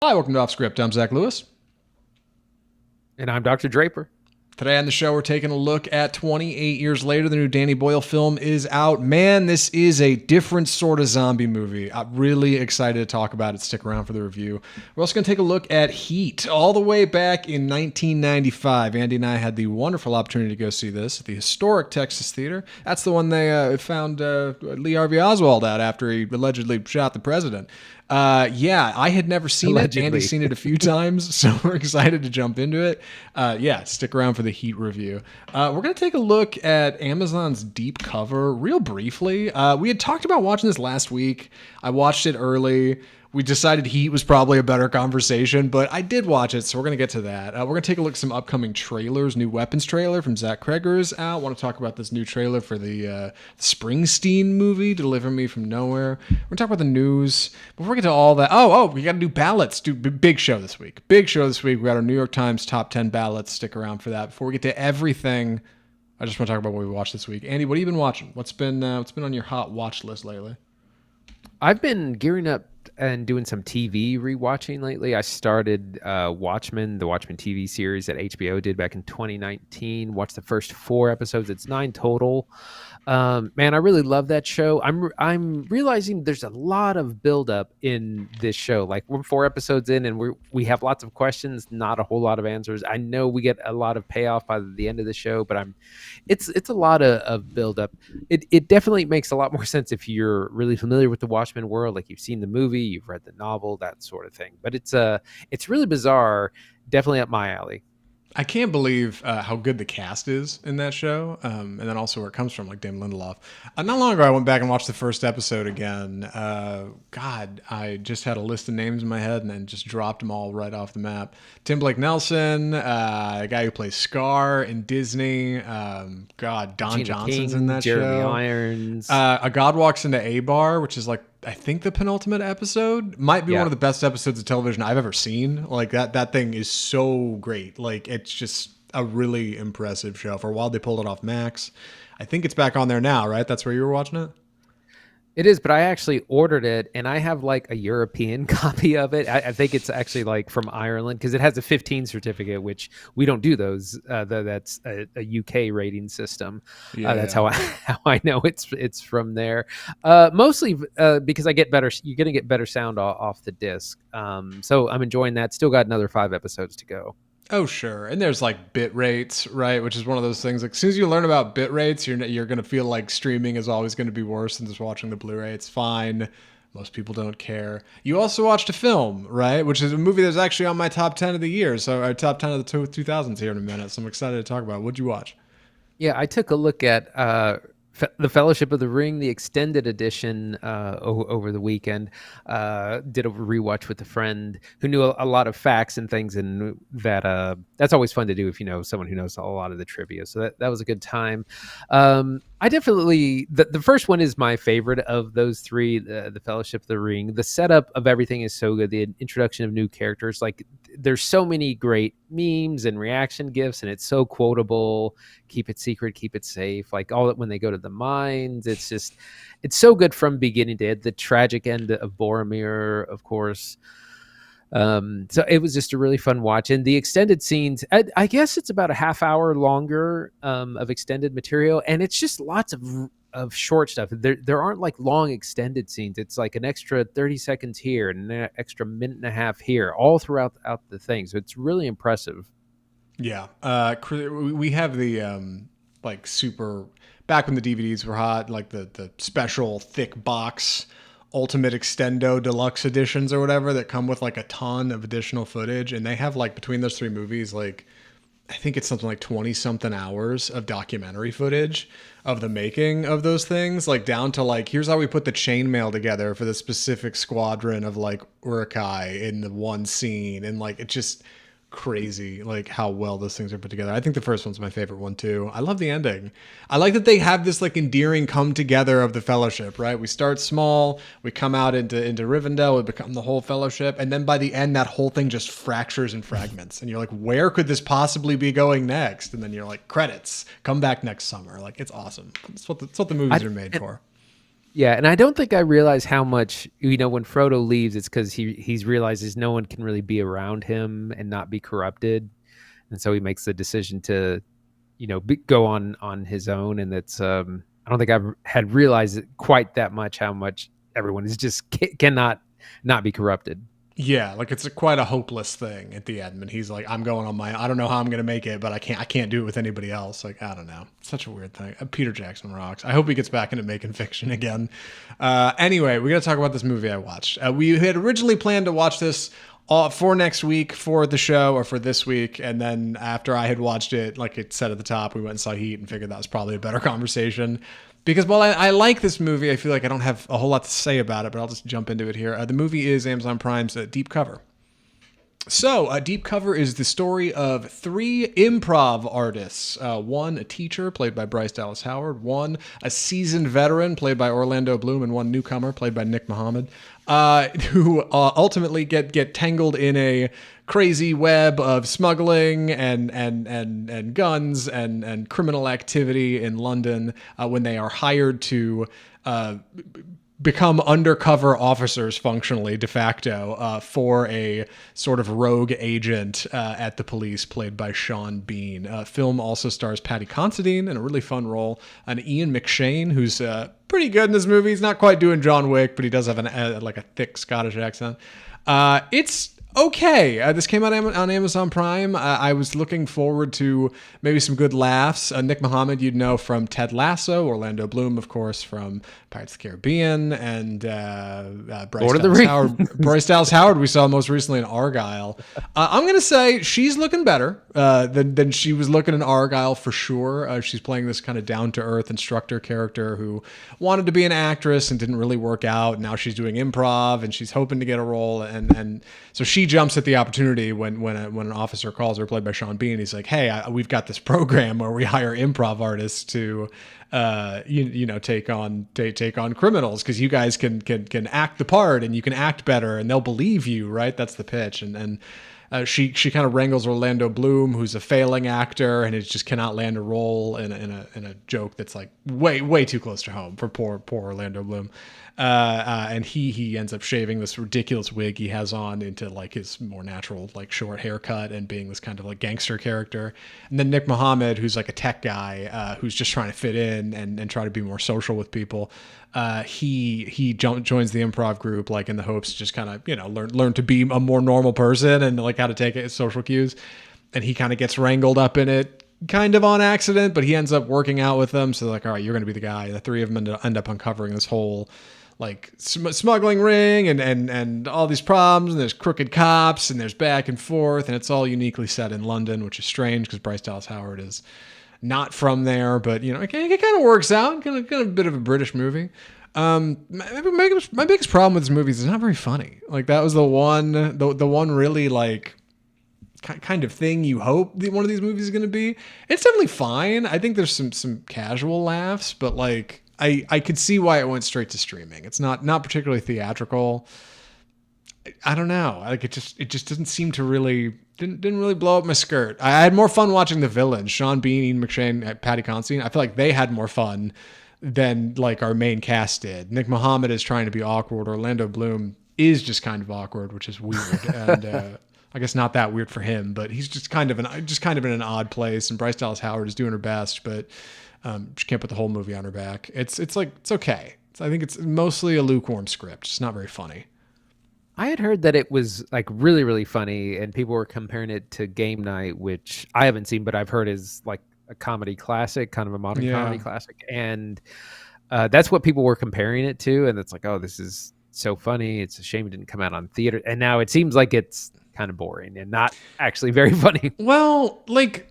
Hi, welcome to Off Script. I'm Zach Lewis. And I'm Dr. Draper. Today on the show, we're taking a look at 28 years later. The new Danny Boyle film is out. Man, this is a different sort of zombie movie. I'm really excited to talk about it. Stick around for the review. We're also going to take a look at Heat. All the way back in 1995, Andy and I had the wonderful opportunity to go see this at the historic Texas Theater. That's the one they found Lee Harvey Oswald at after he allegedly shot the president. I had never seen Allegedly. it. Andy's seen it a few times, so we're excited to jump into it. Stick around for the Heat review. We're going to take a look at Amazon's Deep Cover real briefly. We had talked about watching this last week. I watched it early. We decided Heat was probably a better conversation, but I did watch it, so we're going to get to that. We're going to take a look at some upcoming trailers. New Weapons trailer from Zach Kreger's out. I want to talk about this new trailer for the Springsteen movie, Deliver Me From Nowhere. We're going to talk about the news. Before we get to all that, we got to do ballots. Big show this week. Big show this week. We got our New York Times top 10 ballots. Stick around for that. Before we get to everything, I just want to talk about what we watched this week. Andy, what have you been watching? What's been on your hot watch list lately? I've been gearing up and doing some TV rewatching lately. I started Watchmen, the Watchmen TV series that HBO did back in 2019. Watched the first 4 episodes. It's 9 total. Man, I really love that show. I'm realizing there's a lot of buildup in this show. Like, we're 4 episodes in, and we have lots of questions, not a whole lot of answers. I know we get a lot of payoff by the end of the show, but it's a lot of buildup. It definitely makes a lot more sense if you're really familiar with the Watchmen world, like you've seen the movie, you've read the novel, that sort of thing. But it's really bizarre. Definitely up my alley. I can't believe how good the cast is in that show, and then also where it comes from, like Damon Lindelof. Not long ago, I went back and watched the first episode again. I just had a list of names in my head and then just dropped them all right off the map. Tim Blake Nelson, the guy who plays Scar in Disney. Don Gina Johnson's King, in that Jeremy show. Irons. A God Walks into A Bar, which is like, I think the penultimate episode might be one of the best episodes of television I've ever seen. Like that thing is so great. Like, it's just a really impressive show. For a while they pulled it off Max. I think it's back on there now, right? That's where you were watching it? It is, but I actually ordered it, and I have like a European copy of it. I think it's actually like from Ireland, because it has a 15 certificate, which we don't do those. That's a UK rating system. That's how I know it's from there. Mostly because you're gonna get better sound off the disc. So I'm enjoying that. Still got another 5 episodes to go. Oh, sure. And there's like bit rates, right? Which is one of those things. Like, as soon as you learn about bit rates, you're going to feel like streaming is always going to be worse than just watching the Blu-ray. It's fine. Most people don't care. You also watched a film, right? Which is a movie that's actually on my top 10 of the year. So our top 10 of the 2000s here in a minute. So I'm excited to talk about it. What'd you watch? Yeah, I took a look at the Fellowship of the Ring, the extended edition, over the weekend. Did a rewatch with a friend who knew a lot of facts and things, and that's always fun to do if you know someone who knows a lot of the trivia. So that was a good time. I definitely the first one is my favorite of those 3. The Fellowship of the Ring. The setup of everything is so good. The introduction of new characters, like there's so many great memes and reaction gifs, and it's so quotable. Keep it secret, keep it safe. Like all that when they go to the mines, it's so good from beginning to end. The tragic end of Boromir, of course. So it was just a really fun watch. And the extended scenes, I guess it's about a half hour longer of extended material, and it's just lots of short stuff. There aren't like long extended scenes. It's like an extra 30 seconds here and an extra minute and a half here, all throughout the thing. So it's really impressive. Yeah. We have the like super, back when the DVDs were hot, like the special thick box Ultimate Extendo Deluxe editions or whatever that come with like a ton of additional footage. And they have like between those 3 movies, like I think it's something like 20 something hours of documentary footage of the making of those things, like down to like, here's how we put the chainmail together for the specific squadron of like Uruk-hai in the one scene. And like, it just crazy like how well those things are put together. I think the first one's my favorite one too. I love the ending. I like that they have this like endearing come together of the Fellowship, right? We start small, we come out into Rivendell, we become the whole Fellowship, and then by the end that whole thing just fractures and fragments, and you're like, where could this possibly be going next? And then you're like, credits, come back next summer. Like, it's awesome. It's what the movies are made for. Yeah, and I don't think I realized how much, when Frodo leaves, it's because he's realizes no one can really be around him and not be corrupted, and so he makes the decision to, go on his own. And it's I don't think I've had realized it quite that much how much everyone is just cannot not be corrupted. Yeah, like it's quite a hopeless thing at the end. And he's like, I'm going on I don't know how I'm going to make it, but I can't do it with anybody else. Like, I don't know. It's such a weird thing. Peter Jackson rocks. I hope he gets back into making fiction again. Anyway, we got to talk about this movie I watched. We had originally planned to watch this for next week for the show or for this week. And then after I had watched it, like it said at the top, we went and saw Heat and figured that was probably a better conversation. Because while I like this movie, I feel like I don't have a whole lot to say about it, but I'll just jump into it here. The movie is Amazon Prime's Deep Cover. So, Deep Cover is the story of 3 improv artists. One, a teacher, played by Bryce Dallas Howard. One, a seasoned veteran, played by Orlando Bloom. And one newcomer, played by Nick Mohammed, who ultimately get tangled in a crazy web of smuggling and guns and criminal activity in London when they are hired to become undercover officers, functionally de facto, for a sort of rogue agent at the police, played by Sean Bean. Film also stars Paddy Considine in a really fun role, and Ian McShane, who's pretty good in this movie. He's not quite doing John Wick, but he does have like a thick Scottish accent. It's okay. This came out on Amazon Prime. I was looking forward to maybe some good laughs. Nick Mohammed, you'd know from Ted Lasso. Orlando Bloom, of course, from Pirates of the Caribbean. And Bryce Dallas Howard, we saw most recently in Argyle. I'm going to say she's looking better than she was looking in Argyle, for sure. She's playing this kind of down-to-earth instructor character who wanted to be an actress and didn't really work out. Now she's doing improv, and she's hoping to get a role. And so she jumps at the opportunity when an officer calls her, played by Sean Bean. He's like, "Hey, we've got this program where we hire improv artists to, take on criminals, because you guys can act the part and you can act better and they'll believe you, right?" That's the pitch. And she kind of wrangles Orlando Bloom, who's a failing actor and just cannot land a role in a joke that's like way too close to home for poor Orlando Bloom. And he ends up shaving this ridiculous wig he has on into like his more natural, like short haircut, and being this kind of like gangster character. And then Nick Mohammed, who's like a tech guy, who's just trying to fit in and try to be more social with people. He joins the improv group, like in the hopes to just kind of, learn to be a more normal person and like how to take it social cues. And he kind of gets wrangled up in it, kind of on accident, but he ends up working out with them. So they're like, all right, you're going to be the guy. And the 3 of them end up uncovering this whole like smuggling ring and all these problems, and there's crooked cops and there's back and forth, and it's all uniquely set in London, which is strange because Bryce Dallas Howard is not from there, but it kind of works out. Kind of a bit of a British movie. My biggest problem with this movie is it's not very funny. Like that was the one really like kind of thing you hope one of these movies is going to be. It's definitely fine. I think there's some casual laughs, but like I could see why it went straight to streaming. It's not particularly theatrical. I don't know. Like it just doesn't seem to really didn't really blow up my skirt. I had more fun watching the villains, Sean Bean, Ian McShane, Paddy Considine. I feel like they had more fun than like our main cast did. Nick Mohammed is trying to be awkward. Orlando Bloom is just kind of awkward, which is weird. And I guess not that weird for him, but he's just kind of in an odd place. And Bryce Dallas Howard is doing her best, but she can't put the whole movie on her back. It's okay. I think it's mostly a lukewarm script. It's not very funny. I had heard that it was like really, really funny, and people were comparing it to Game Night, which I haven't seen, but I've heard is like a comedy classic, kind of a modern comedy classic. And that's what people were comparing it to. And it's like, oh, this is so funny. It's a shame it didn't come out on theater. And now it seems like it's kind of boring and not actually very funny. Well, like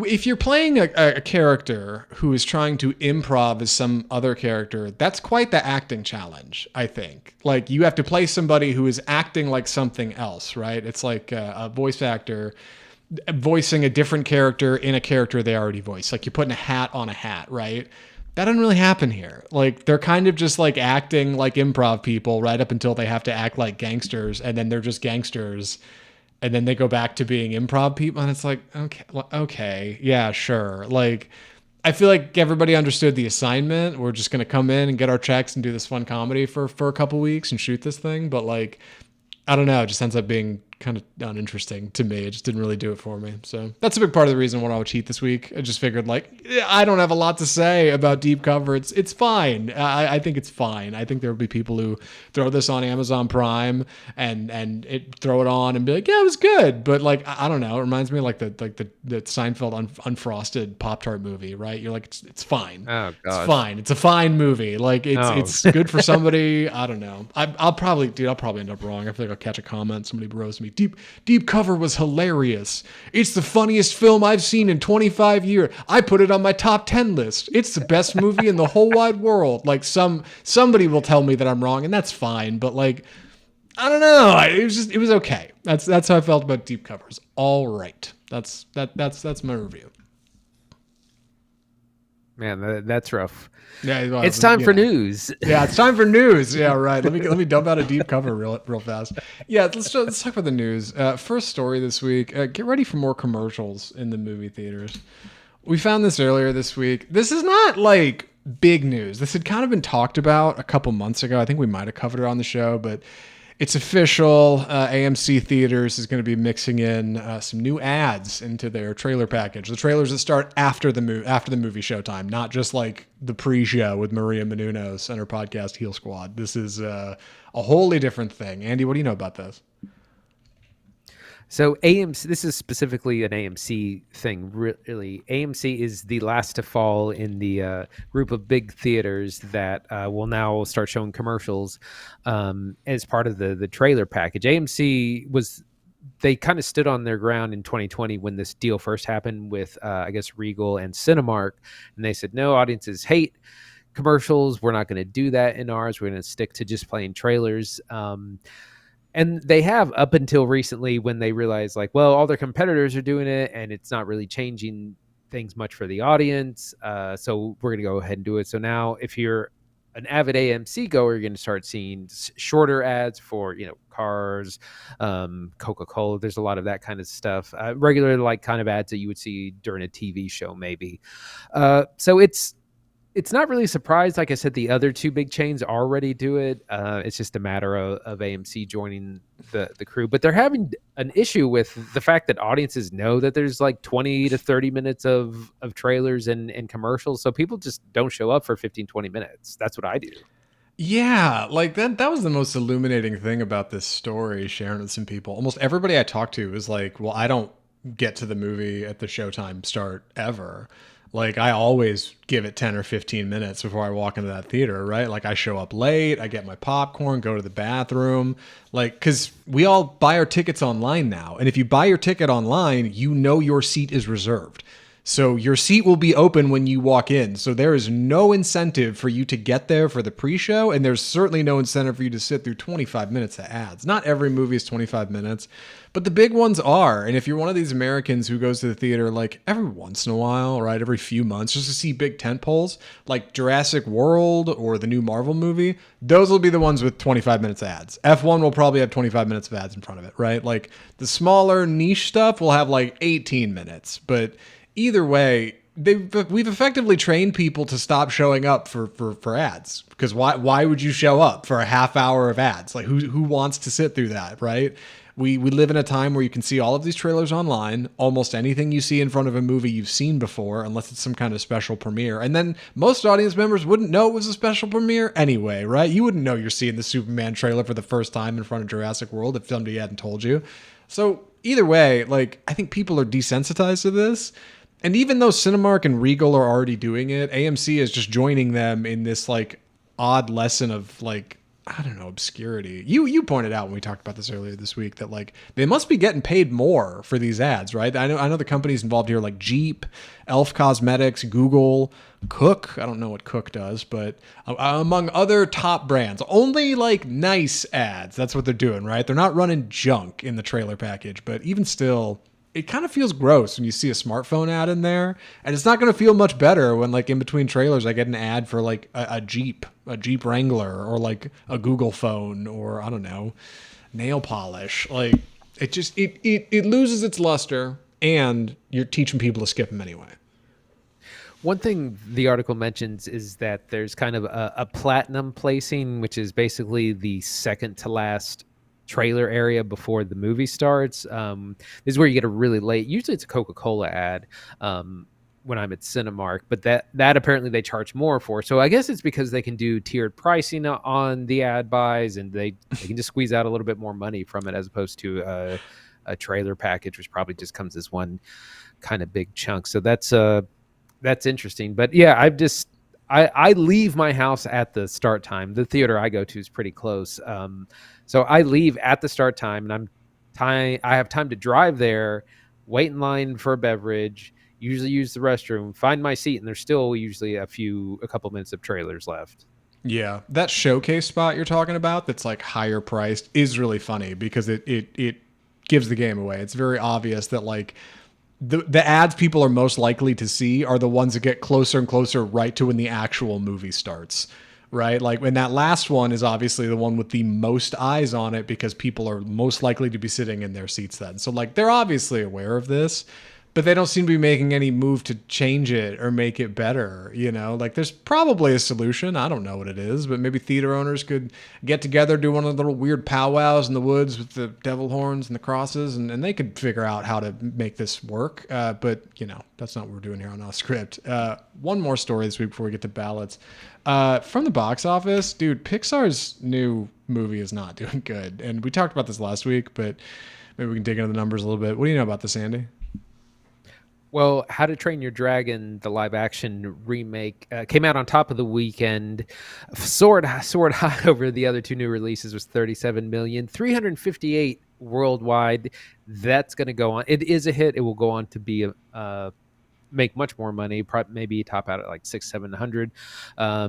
if you're playing a character who is trying to improv as some other character, that's quite the acting challenge, I think. Like you have to play somebody who is acting like something else, right? It's like a voice actor voicing a different character in a character they already voiced. Like you're putting a hat on a hat, right? That doesn't really happen here. Like they're kind of just like acting like improv people right up until they have to act like gangsters, and then they're just gangsters. And then they go back to being improv people, and it's like, okay, yeah, sure. Like, I feel like everybody understood the assignment. We're just going to come in and get our checks and do this fun comedy for a couple weeks and shoot this thing. But like, I don't know. It just ends up being kind of uninteresting to me. It just didn't really do it for me. So that's a big part of the reason why I would cheat this week. I just figured like, I don't have a lot to say about Deep Cover. It's fine. I think it's fine. I think there will be people who throw this on Amazon Prime and throw it on and be like, yeah, it was good. But like, I don't know. It reminds me of like the Seinfeld unfrosted Pop-Tart movie, right? You're like, it's fine. Oh, God. It's fine. It's a fine movie. Like it's good for somebody. I don't know. I'll probably end up wrong. I feel like I'll catch a comment. Somebody roast me. Deep Cover was hilarious. It's the funniest film I've seen in 25 years. I put it on my top 10 list. It's the best movie in the whole wide world. Like somebody will tell me that I'm wrong, and that's fine. But like, I don't know. It was okay. That's how I felt about Deep Covers. All right. That's my review. Man, that's rough. Yeah, well, it's time for news. Yeah, it's time for news. Yeah, right. Let me dump out a Deep Cover real fast. Yeah, let's talk about the news. First story this week. Get ready for more commercials in the movie theaters. We found this earlier this week. This is not like big news. This had kind of been talked about a couple months ago. I think we might have covered it on the show, but it's official. AMC Theaters is going to be mixing in some new ads into their trailer package. The trailers that start after the movie showtime, not just like the pre-show with Maria Menounos and her podcast Heel Squad. This is a wholly different thing. Andy, what do you know about this? So AMC, this is specifically an AMC thing, really. AMC is the last to fall in the group of big theaters that will now start showing commercials as part of the trailer package. AMC they kind of stood on their ground in 2020 when this deal first happened with, I guess, Regal and Cinemark. And they said, no, audiences hate commercials. We're not going to do that in ours. We're going to stick to just playing trailers. And they have up until recently when they realized like, well, all their competitors are doing it and it's not really changing things much for the audience. So we're going to go ahead and do it. So now if you're an avid AMC goer, you're going to start seeing shorter ads for, cars, Coca-Cola. There's a lot of that kind of stuff. Regular like kind of ads that you would see during a TV show maybe. So it's not really surprised. Like I said, the other two big chains already do it. It's just a matter of AMC joining the crew. But they're having an issue with the fact that audiences know that there's like 20 to 30 minutes of trailers and commercials. So people just don't show up for 15, 20 minutes. That's what I do. Yeah, like that was the most illuminating thing about this story, sharing with some people. Almost everybody I talked to was like, well, I don't get to the movie at the showtime start ever. Like I always give it 10 or 15 minutes before I walk into that theater, right? Like I show up late, I get my popcorn, go to the bathroom, like, cause we all buy our tickets online now. And if you buy your ticket online, your seat is reserved. So your seat will be open when you walk in. So there is no incentive for you to get there for the pre-show. And there's certainly no incentive for you to sit through 25 minutes of ads. Not every movie is 25 minutes, but the big ones are. And if you're one of these Americans who goes to the theater like every once in a while, right, every few months, just to see big tentpoles like Jurassic World or the new Marvel movie, those will be the ones with 25 minutes of ads. F1 will probably have 25 minutes of ads in front of it, right? Like the smaller niche stuff will have like 18 minutes, but either way, we've effectively trained people to stop showing up for ads, because why would you show up for a half hour of ads? Like who wants to sit through that, right? We live in a time where you can see all of these trailers online. Almost anything you see in front of a movie you've seen before, unless it's some kind of special premiere. And then most audience members wouldn't know it was a special premiere anyway, right? You wouldn't know you're seeing the Superman trailer for the first time in front of Jurassic World if somebody hadn't told you. So either way, like I think people are desensitized to this. And even though Cinemark and Regal are already doing it, AMC is just joining them in this like odd lesson of like, I don't know, obscurity. You pointed out when we talked about this earlier this week that like they must be getting paid more for these ads, right? I know the companies involved here like Jeep, Elf Cosmetics, Google, Cook. I don't know what Cook does, but among other top brands, only like nice ads. That's what they're doing, right? They're not running junk in the trailer package, but even still, it kind of feels gross when you see a smartphone ad in there, and it's not going to feel much better when like in between trailers I get an ad for like a Jeep Wrangler, or like a Google phone, or I don't know, nail polish. Like it just it loses its luster, and you're teaching people to skip them anyway. One thing the article mentions is that there's kind of a platinum placing, which is basically the second to last trailer area before the movie starts. This is where you get a really late. Usually, it's a Coca-Cola ad when I'm at Cinemark, but that apparently they charge more for. So I guess it's because they can do tiered pricing on the ad buys, and they can just squeeze out a little bit more money from it as opposed to a trailer package, which probably just comes as one kind of big chunk. So that's interesting. But yeah, I leave my house at the start time. The theater I go to is pretty close. So I leave at the start time, and I have time to drive there, wait in line for a beverage, usually use the restroom, find my seat, and there's still usually a couple minutes of trailers left. Yeah, that showcase spot you're talking about that's like higher priced is really funny because it gives the game away. It's very obvious that like the ads people are most likely to see are the ones that get closer and closer right to when the actual movie starts, right? Like when that last one is obviously the one with the most eyes on it because people are most likely to be sitting in their seats then. So like they're obviously aware of this, but they don't seem to be making any move to change it or make it better. You know, like there's probably a solution. I don't know what it is, but maybe theater owners could get together, do one of the little weird powwows in the woods with the devil horns and the crosses, and they could figure out how to make this work. But, you know, that's not what we're doing here on Off Script. One more story this week before we get to ballots. From the box office, dude, Pixar's new movie is not doing good. And we talked about this last week, but maybe we can dig into the numbers a little bit. What do you know about this, Andy? Well, How to Train Your Dragon, the live action remake, came out on top of the weekend. Soared high over the other two new releases, was 37 million, 358 worldwide. That's going to go on. It is a hit. It will go on to be make much more money, maybe top out at like 700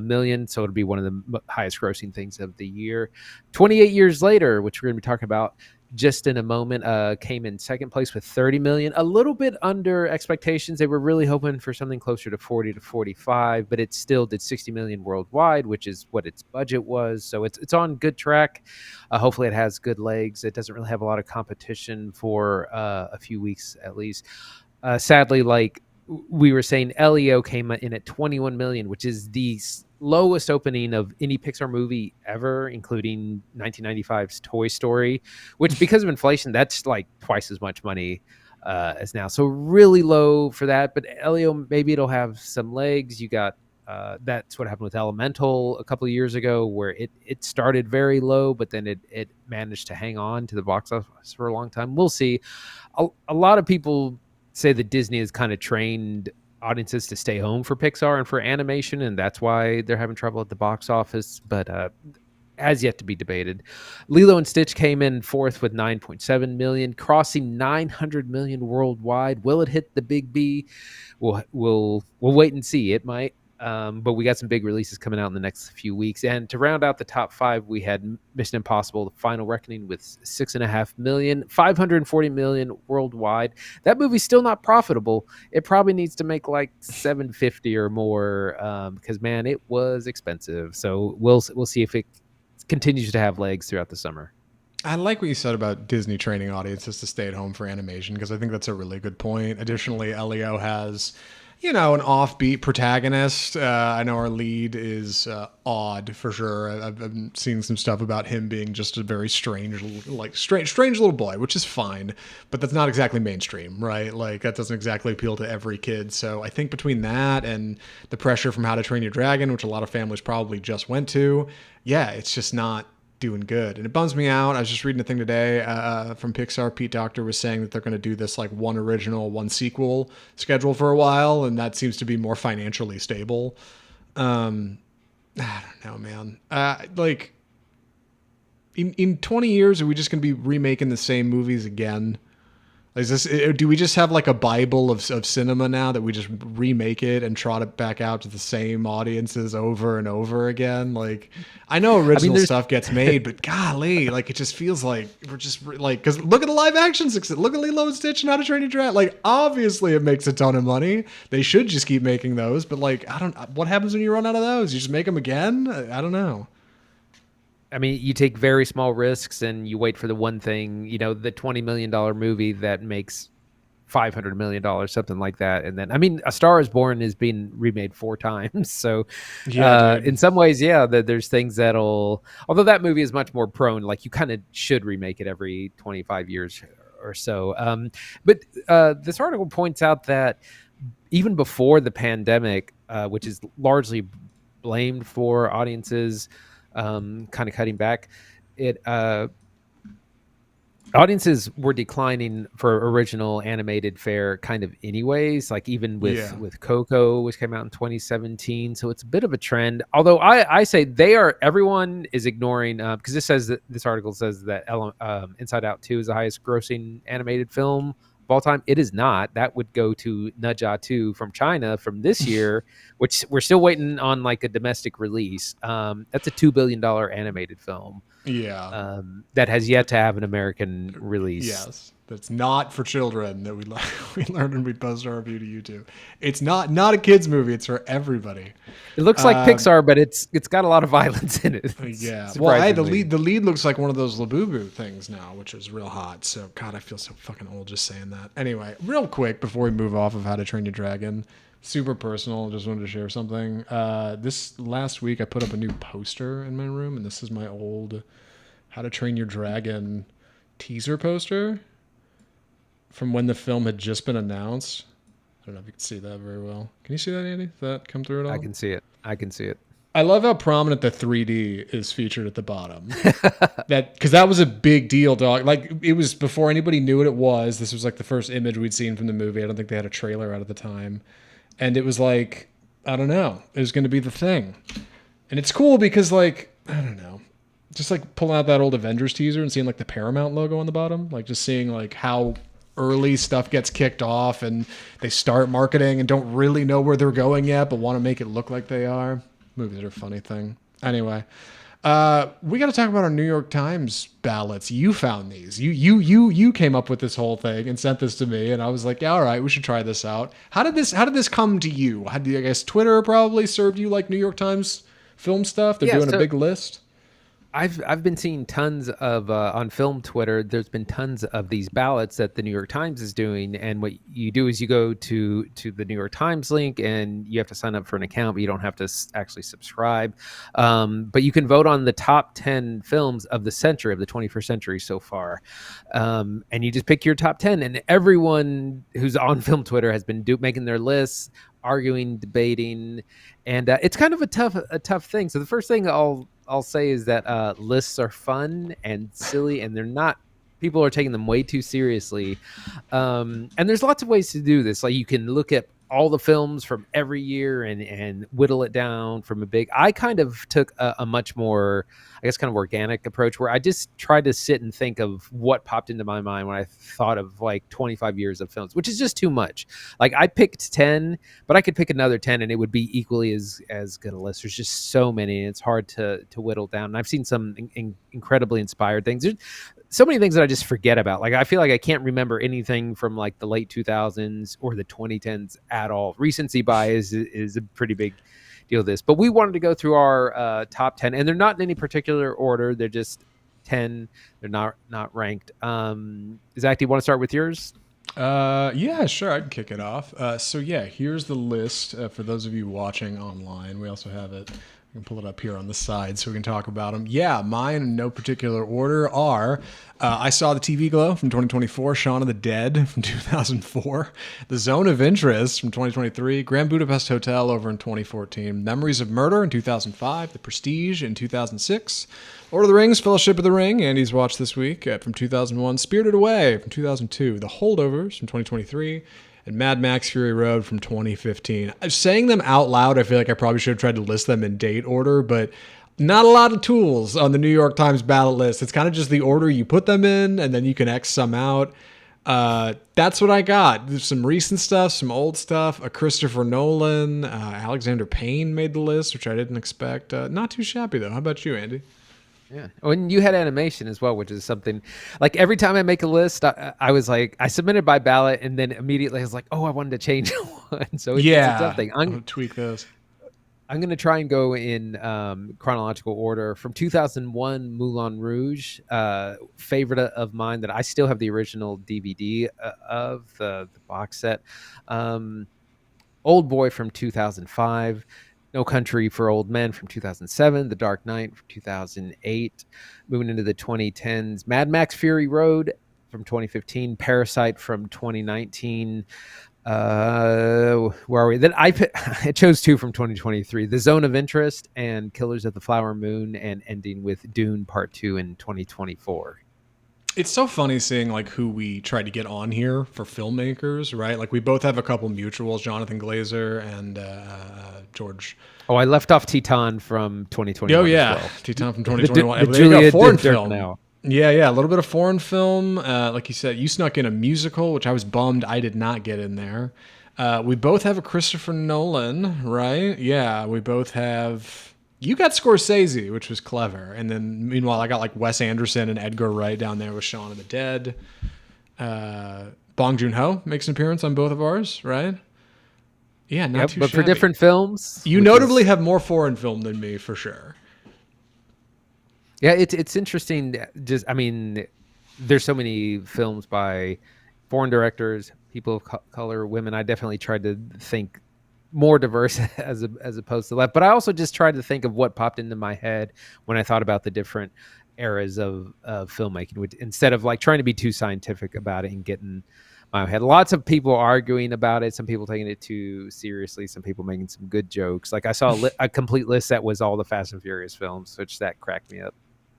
million. So it'll be one of the highest grossing things of the year. 28 years later, which we're going to be talking about just in a moment, came in second place with 30 million, a little bit under expectations. They were really hoping for something closer to 40 to 45, but it still did 60 million worldwide, which is what its budget was. So it's on good track. Hopefully it has good legs. It doesn't really have a lot of competition for a few weeks at least. Sadly, like we were saying, Elio came in at 21 million, which is the lowest opening of any Pixar movie ever, including 1995's Toy Story, which because of inflation, that's like twice as much money as now. So really low for that. But Elio, maybe it'll have some legs. You got that's what happened with Elemental a couple of years ago, where it started very low, but then it managed to hang on to the box office for a long time. We'll see. A lot of people say that Disney has kind of trained audiences to stay home for Pixar and for animation, and that's why they're having trouble at the box office, but has yet to be debated. Lilo and Stitch came in fourth with 9.7 million, crossing 900 million worldwide. Will it hit the big B? We'll wait and see. It might. But we got some big releases coming out in the next few weeks. And to round out the top five, we had Mission Impossible: The Final Reckoning with 6.5 million, 540 million worldwide. That movie's still not profitable. It probably needs to make like 750 or more because, man, it was expensive. So we'll see if it continues to have legs throughout the summer. I like what you said about Disney training audiences to stay at home for animation because I think that's a really good point. Additionally, Elio has, you know, an offbeat protagonist. I know our lead is odd for sure. I've seen some stuff about him being just a very strange little boy, which is fine, but that's not exactly mainstream, right? Like that doesn't exactly appeal to every kid. So I think between that and the pressure from How to Train Your Dragon, which a lot of families probably just went to, yeah, it's just not doing good. And it bums me out. I was just reading a thing today from Pixar. Pete Docter was saying that they're going to do this like one original, one sequel schedule for a while, and that seems to be more financially stable. I don't know, man. Like in 20 years, are we just going to be remaking the same movies again? Do we just have like a Bible of cinema now that we just remake it and trot it back out to the same audiences over and over again? Like, I know original stuff gets made, but golly, like it just feels like we're just like, because look at the live action success. Look at Lilo and Stitch and How to Train Your Dragon. Like, obviously it makes a ton of money. They should just keep making those, but like, what happens when you run out of those? You just make them again? I don't know. I mean, you take very small risks and you wait for the one thing, you know, the $20 million movie that makes $500 million, something like that. And then, I mean, A Star is Born is being remade 4 times. So Yeah, dude. in some ways, yeah, there's things although that movie is much more prone, like you kind of should remake it every 25 years or so. But this article points out that even before the pandemic, which is largely blamed for audiences kind of cutting back, audiences were declining for original animated fare kind of anyways, like even with Coco, which came out in 2017. So it's a bit of a trend. Although I say everyone is ignoring, because this article says that Inside Out 2 is the highest grossing animated film of all time. It is not. That would go to Ne Zha 2 from China from this year, which we're still waiting on like a domestic release. That's a $2 billion animated film. Yeah. That has yet to have an American release. Yes. That's not for children that we learned when we posted our review to YouTube. It's not a kid's movie. It's for everybody. It looks like Pixar, but it's got a lot of violence in it. Yeah. Well, the lead looks like one of those Labubu things now, which is real hot. So God, I feel so fucking old just saying that. Anyway, real quick before we move off of How to Train Your Dragon, super personal. Just wanted to share something. This last week I put up a new poster in my room, and this is my old How to Train Your Dragon teaser poster from when the film had just been announced. I don't know if you can see that very well. Can you see that, Andy? Did that come through at all? I can see it. I love how prominent the 3D is featured at the bottom. Because that was a big deal, dog. Like, it was before anybody knew what it was. This was like the first image we'd seen from the movie. I don't think they had a trailer out at the time. And it was like, I don't know, it was going to be the thing. And it's cool because, like, I don't know, just like pulling out that old Avengers teaser and seeing like the Paramount logo on the bottom, like just seeing like how early stuff gets kicked off and they start marketing and don't really know where they're going yet, but want to make it look like they are. Movies are a funny thing. Anyway, we got to talk about our New York Times ballots. You found these. You came up with this whole thing and sent this to me, and I was like, yeah, all right, we should try this out. How did this come to you? I guess Twitter probably served you like New York Times film stuff. They're doing a big list. I've been seeing tons of on film Twitter. There's been tons of these ballots that the New York Times is doing, and what you do is you go to the New York Times link, and you have to sign up for an account, but you don't have to actually subscribe. But you can vote on the top 10 films of the century, of the 21st century so far, and you just pick your top 10. And everyone who's on film Twitter has been making their lists, arguing, debating, and it's kind of a tough thing. So the first thing I'll say is that lists are fun and silly, and they're not. People are taking them way too seriously, and there's lots of ways to do this. Like you can look at all the films from every year and whittle it down from a big. I kind of took a much more, I guess, kind of organic approach where I just tried to sit and think of what popped into my mind when I thought of like 25 years of films, which is just too much. Like I picked 10, but I could pick another 10 and it would be equally as good a list. There's just so many, and it's hard to whittle down. And I've seen some incredibly inspired things. There's so many things that I just forget about. Like I feel like I can't remember anything from like the late 2000s or the 2010s at all. Recency bias is a pretty big deal with this. But we wanted to go through our top 10, and they're not in any particular order. They're just 10. They're not ranked. Zach, do you want to start with yours? Yeah, sure. I can kick it off. So yeah, here's the list for those of you watching online. We also have it. I can pull it up here on the side so we can talk about them. Yeah, mine in no particular order are I Saw the TV Glow from 2024, Shaun of the Dead from 2004, The Zone of Interest from 2023, Grand Budapest Hotel over in 2014, Memories of Murder in 2005, The Prestige in 2006, Lord of the Rings, Fellowship of the Ring, Andy's watched this week from 2001, Spirited Away from 2002, The Holdovers from 2023, and Mad Max Fury Road from 2015. Saying them out loud, I feel like I probably should have tried to list them in date order, but not a lot of tools on the New York Times ballot list. It's kind of just the order you put them in, and then you can X some out. That's what I got. There's some recent stuff, some old stuff. A Christopher Nolan, Alexander Payne made the list, which I didn't expect. Not too shabby, though. How about you, Andy? Yeah. And you had animation as well, which is something like every time I make a list, I was like, I submitted by ballot, and then immediately I was like, oh, I wanted to change one. So it's a tough thing. I'm going to tweak those. I'm going to try and go in chronological order. From 2001, Moulin Rouge, favorite of mine that I still have the original DVD of the box set. Old Boy from 2005, No Country for Old Men from 2007, The Dark Knight from 2008, moving into the 2010s, Mad Max Fury Road from 2015, Parasite from 2019. Where are we? Then I chose two from 2023: The Zone of Interest and Killers of the Flower Moon, and ending with Dune Part 2 in 2024. It's so funny seeing like who we try to get on here for filmmakers, right? Like we both have a couple mutuals, Jonathan Glazer and George. Oh, I left off Titan from 2021. Oh yeah, as well. Titan from 2021. The Julia foreign film now. Yeah, a little bit of foreign film. Like you said, you snuck in a musical, which I was bummed I did not get in there. We both have a Christopher Nolan, right? Yeah, we both have... You got Scorsese, which was clever. And then, meanwhile, I got like Wes Anderson and Edgar Wright down there with Shaun of the Dead. Bong Joon-ho makes an appearance on both of ours, right? Yeah, not too but shabby. For different films. You notably have more foreign film than me, for sure. Yeah, it's interesting. Just, I mean, there's so many films by foreign directors, people of color, women. I definitely tried to think more diverse as opposed to left. But I also just tried to think of what popped into my head when I thought about the different eras of filmmaking, instead of like trying to be too scientific about it and getting my head. Lots of people arguing about it. Some people taking it too seriously. Some people making some good jokes. Like I saw a complete list that was all the Fast and Furious films, which that cracked me up.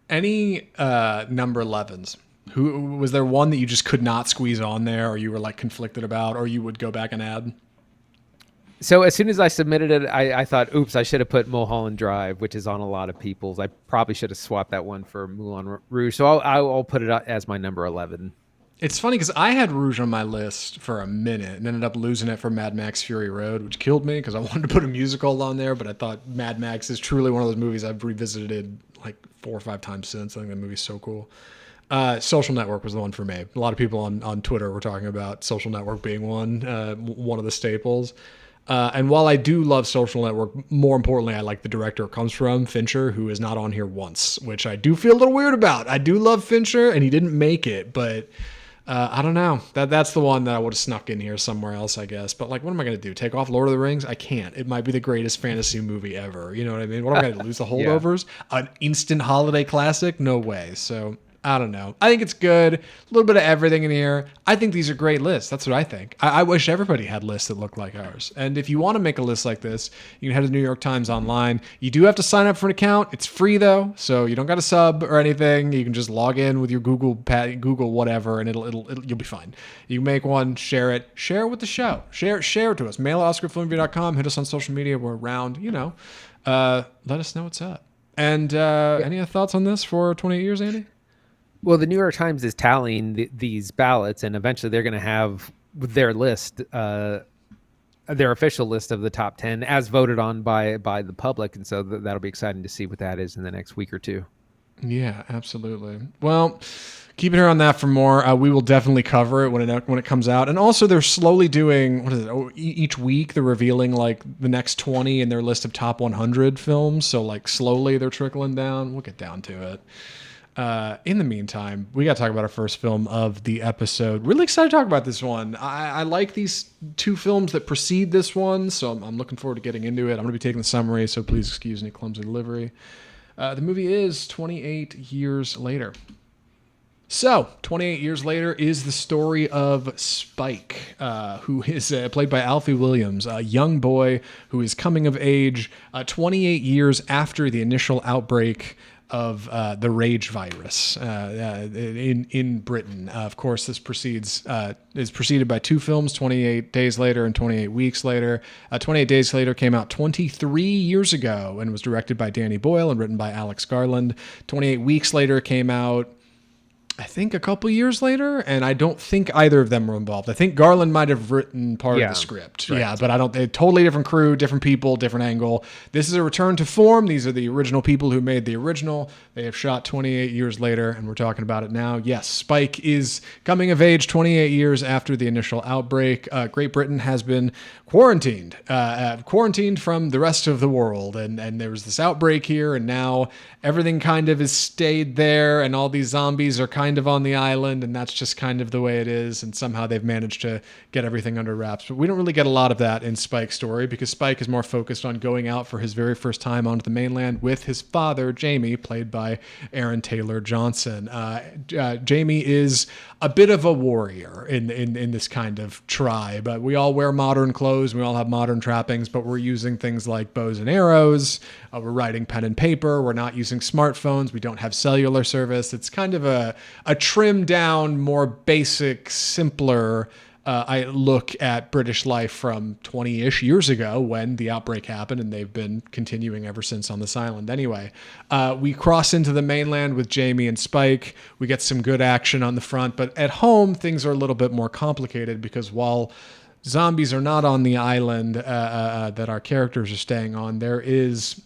Any number 11s? Who was there one that you just could not squeeze on there, or you were like conflicted about, or you would go back and add? So as soon as I submitted it, I thought, oops, I should have put Mulholland Drive, which is on a lot of people's. I probably should have swapped that one for Moulin Rouge. So I'll put it as my number 11. It's funny because I had Rouge on my list for a minute and ended up losing it for Mad Max Fury Road, which killed me because I wanted to put a musical on there, but I thought Mad Max is truly one of those movies I've revisited like 4 or 5 times since. I think that movie's so cool. Social Network was the one for me. A lot of people on Twitter were talking about Social Network being one of the staples. And while I do love Social Network, more importantly, I like the director it comes from, Fincher, who is not on here once, which I do feel a little weird about. I do love Fincher, and he didn't make it, but I don't know. That's the one that I would have snuck in here somewhere else, I guess. But like, what am I going to do? Take off Lord of the Rings? I can't. It might be the greatest fantasy movie ever. You know what I mean? What am I going to lose the holdovers? Yeah. An instant holiday classic? No way. So I don't know. I think it's good. A little bit of everything in here. I think these are great lists. That's what I think. I wish everybody had lists that looked like ours. And if you want to make a list like this, you can head to the New York Times online. You do have to sign up for an account. It's free though, so you don't got to sub or anything. You can just log in with your Google whatever, and it'll you'll be fine. You make one, share it with the show. Share it to us. Mail at OscarFilmReview.com. Hit us on social media. We're around. Let us know what's up. And any other thoughts on this for 28 years, Andy? Well, the New York Times is tallying these ballots, and eventually they're going to have their list, their official list of the top 10 as voted on by the public. And so that'll be exciting to see what that is in the next week or two. Yeah, absolutely. Well, keep it here on that for more. We will definitely cover it when it comes out. And also they're slowly doing, each week they're revealing like the next 20 in their list of top 100 films. So like slowly they're trickling down. We'll get down to it. In the meantime, we got to talk about our first film of the episode. Really excited to talk about this one. I like these 2 films that precede this one, so I'm looking forward to getting into it. I'm going to be taking the summary, so please excuse any clumsy delivery. The movie is 28 Years Later. So, 28 years later is the story of Spike, who is played by Alfie Williams, a young boy who is coming of age 28 years after the initial outbreak of the rage virus in Britain. Of course, this is preceded by 2 films, 28 Days Later and 28 Weeks Later. 28 Days Later came out 23 years ago and was directed by Danny Boyle and written by Alex Garland. 28 Weeks Later came out I think a couple years later, and I don't think either of them were involved. I think Garland might have written part of the script. Right. Yeah, but I don't. They're totally different crew, different people, different angle. This is a return to form. These are the original people who made the original. They have shot 28 years later, and we're talking about it now. Yes, Spike is coming of age 28 years after the initial outbreak. Great Britain has been quarantined from the rest of the world, and there was this outbreak here, and now everything kind of has stayed there, and all these zombies are kind of on the island, and that's just kind of the way it is, and somehow they've managed to get everything under wraps. But we don't really get a lot of that in Spike's story, because Spike is more focused on going out for his very first time onto the mainland with his father, Jamie, played by Aaron Taylor Johnson. Jamie is a bit of a warrior in this kind of tribe. We all wear modern clothes, we all have modern trappings, but we're using things like bows and arrows, we're writing pen and paper, we're not using smartphones, we don't have cellular service. It's kind of a trimmed down, more basic, simpler I look at British life from 20-ish years ago when the outbreak happened, and they've been continuing ever since on this island. Anyway, we cross into the mainland with Jamie and Spike. We get some good action on the front, but at home, things are a little bit more complicated, because while zombies are not on the island that our characters are staying on, there is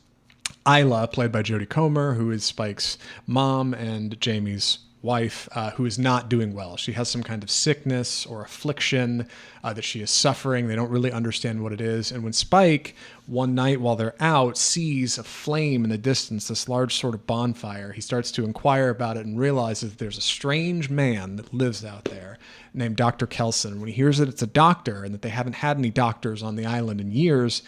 Isla, played by Jodie Comer, who is Spike's mom and Jamie's wife, who is not doing well. She has some kind of sickness or affliction that she is suffering. They don't really understand what it is. And when Spike, one night while they're out, sees a flame in the distance, this large sort of bonfire, he starts to inquire about it and realizes that there's a strange man that lives out there named Dr. Kelson. When he hears that it's a doctor and that they haven't had any doctors on the island in years,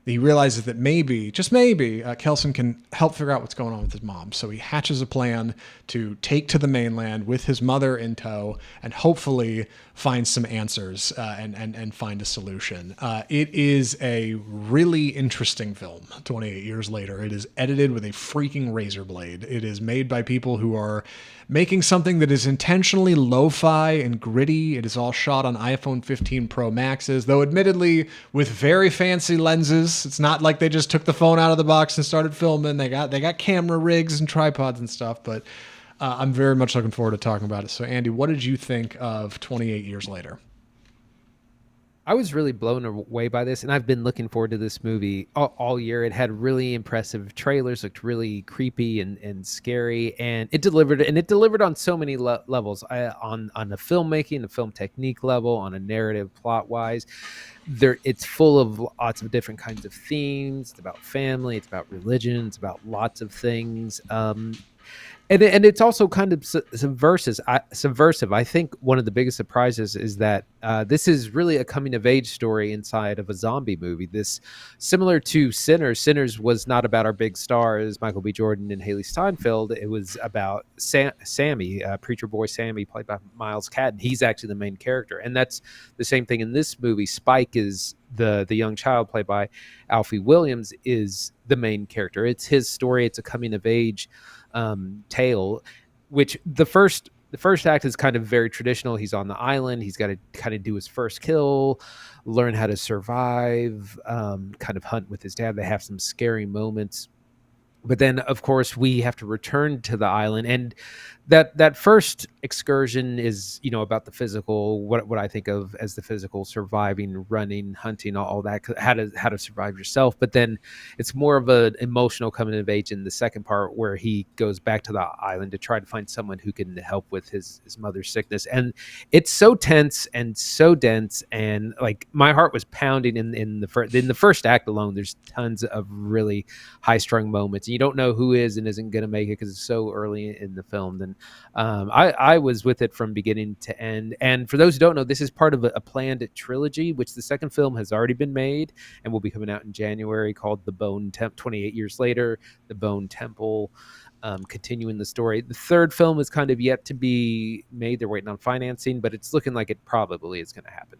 he realizes that maybe, just maybe, Kelson can help figure out what's going on with his mom. So he hatches a plan to take to the mainland with his mother in tow and hopefully find some answers and find a solution. It is a really interesting film 28 years later. It is edited with a freaking razor blade. It is made by people who are making something that is intentionally lo-fi and gritty. It is all shot on iPhone 15 Pro Maxes, though admittedly with very fancy lenses. It's not like they just took the phone out of the box and started filming. They got camera rigs and tripods and stuff, but I'm very much looking forward to talking about it. So Andy, what did you think of 28 years later? I was really blown away by this, and I've been looking forward to this movie all year. It had really impressive trailers, looked really creepy and scary, and it delivered on so many levels, on the filmmaking, the film technique level, on a narrative plot wise. It's full of lots of different kinds of themes. It's about family, it's about religion, it's about lots of things. And it's also kind of subversive. I think one of the biggest surprises is that this is really a coming of age story inside of a zombie movie. This, similar to Sinners. Sinners was not about our big stars, Michael B. Jordan and Haley Steinfeld. It was about Sammy, preacher boy Sammy, played by Miles Cadden. He's actually the main character, and that's the same thing in this movie. Spike is the young child, played by Alfie Williams, is the main character. It's his story. It's a coming of age tale, which the first act is kind of very traditional. He's on the island. He's got to kind of do his first kill, learn how to survive, kind of hunt with his dad. They have some scary moments. But then, of course, we have to return to the island, and that first excursion is, about the physical, what I think of as the physical, surviving, running, hunting, all that, how to survive yourself. But then it's more of an emotional coming of age in the second part, where he goes back to the island to try to find someone who can help with his mother's sickness. And it's so tense and so dense, and like my heart was pounding in the first act alone. There's tons of really high strung moments. You don't know who is and isn't going to make it because it's so early in the film. Then I was with it from beginning to end. And for those who don't know, this is part of a planned trilogy, which the second film has already been made and will be coming out in January, called The Bone Temple. 28 years later, The Bone Temple, continuing the story. The third film is kind of yet to be made. They're waiting on financing, but it's looking like it probably is going to happen.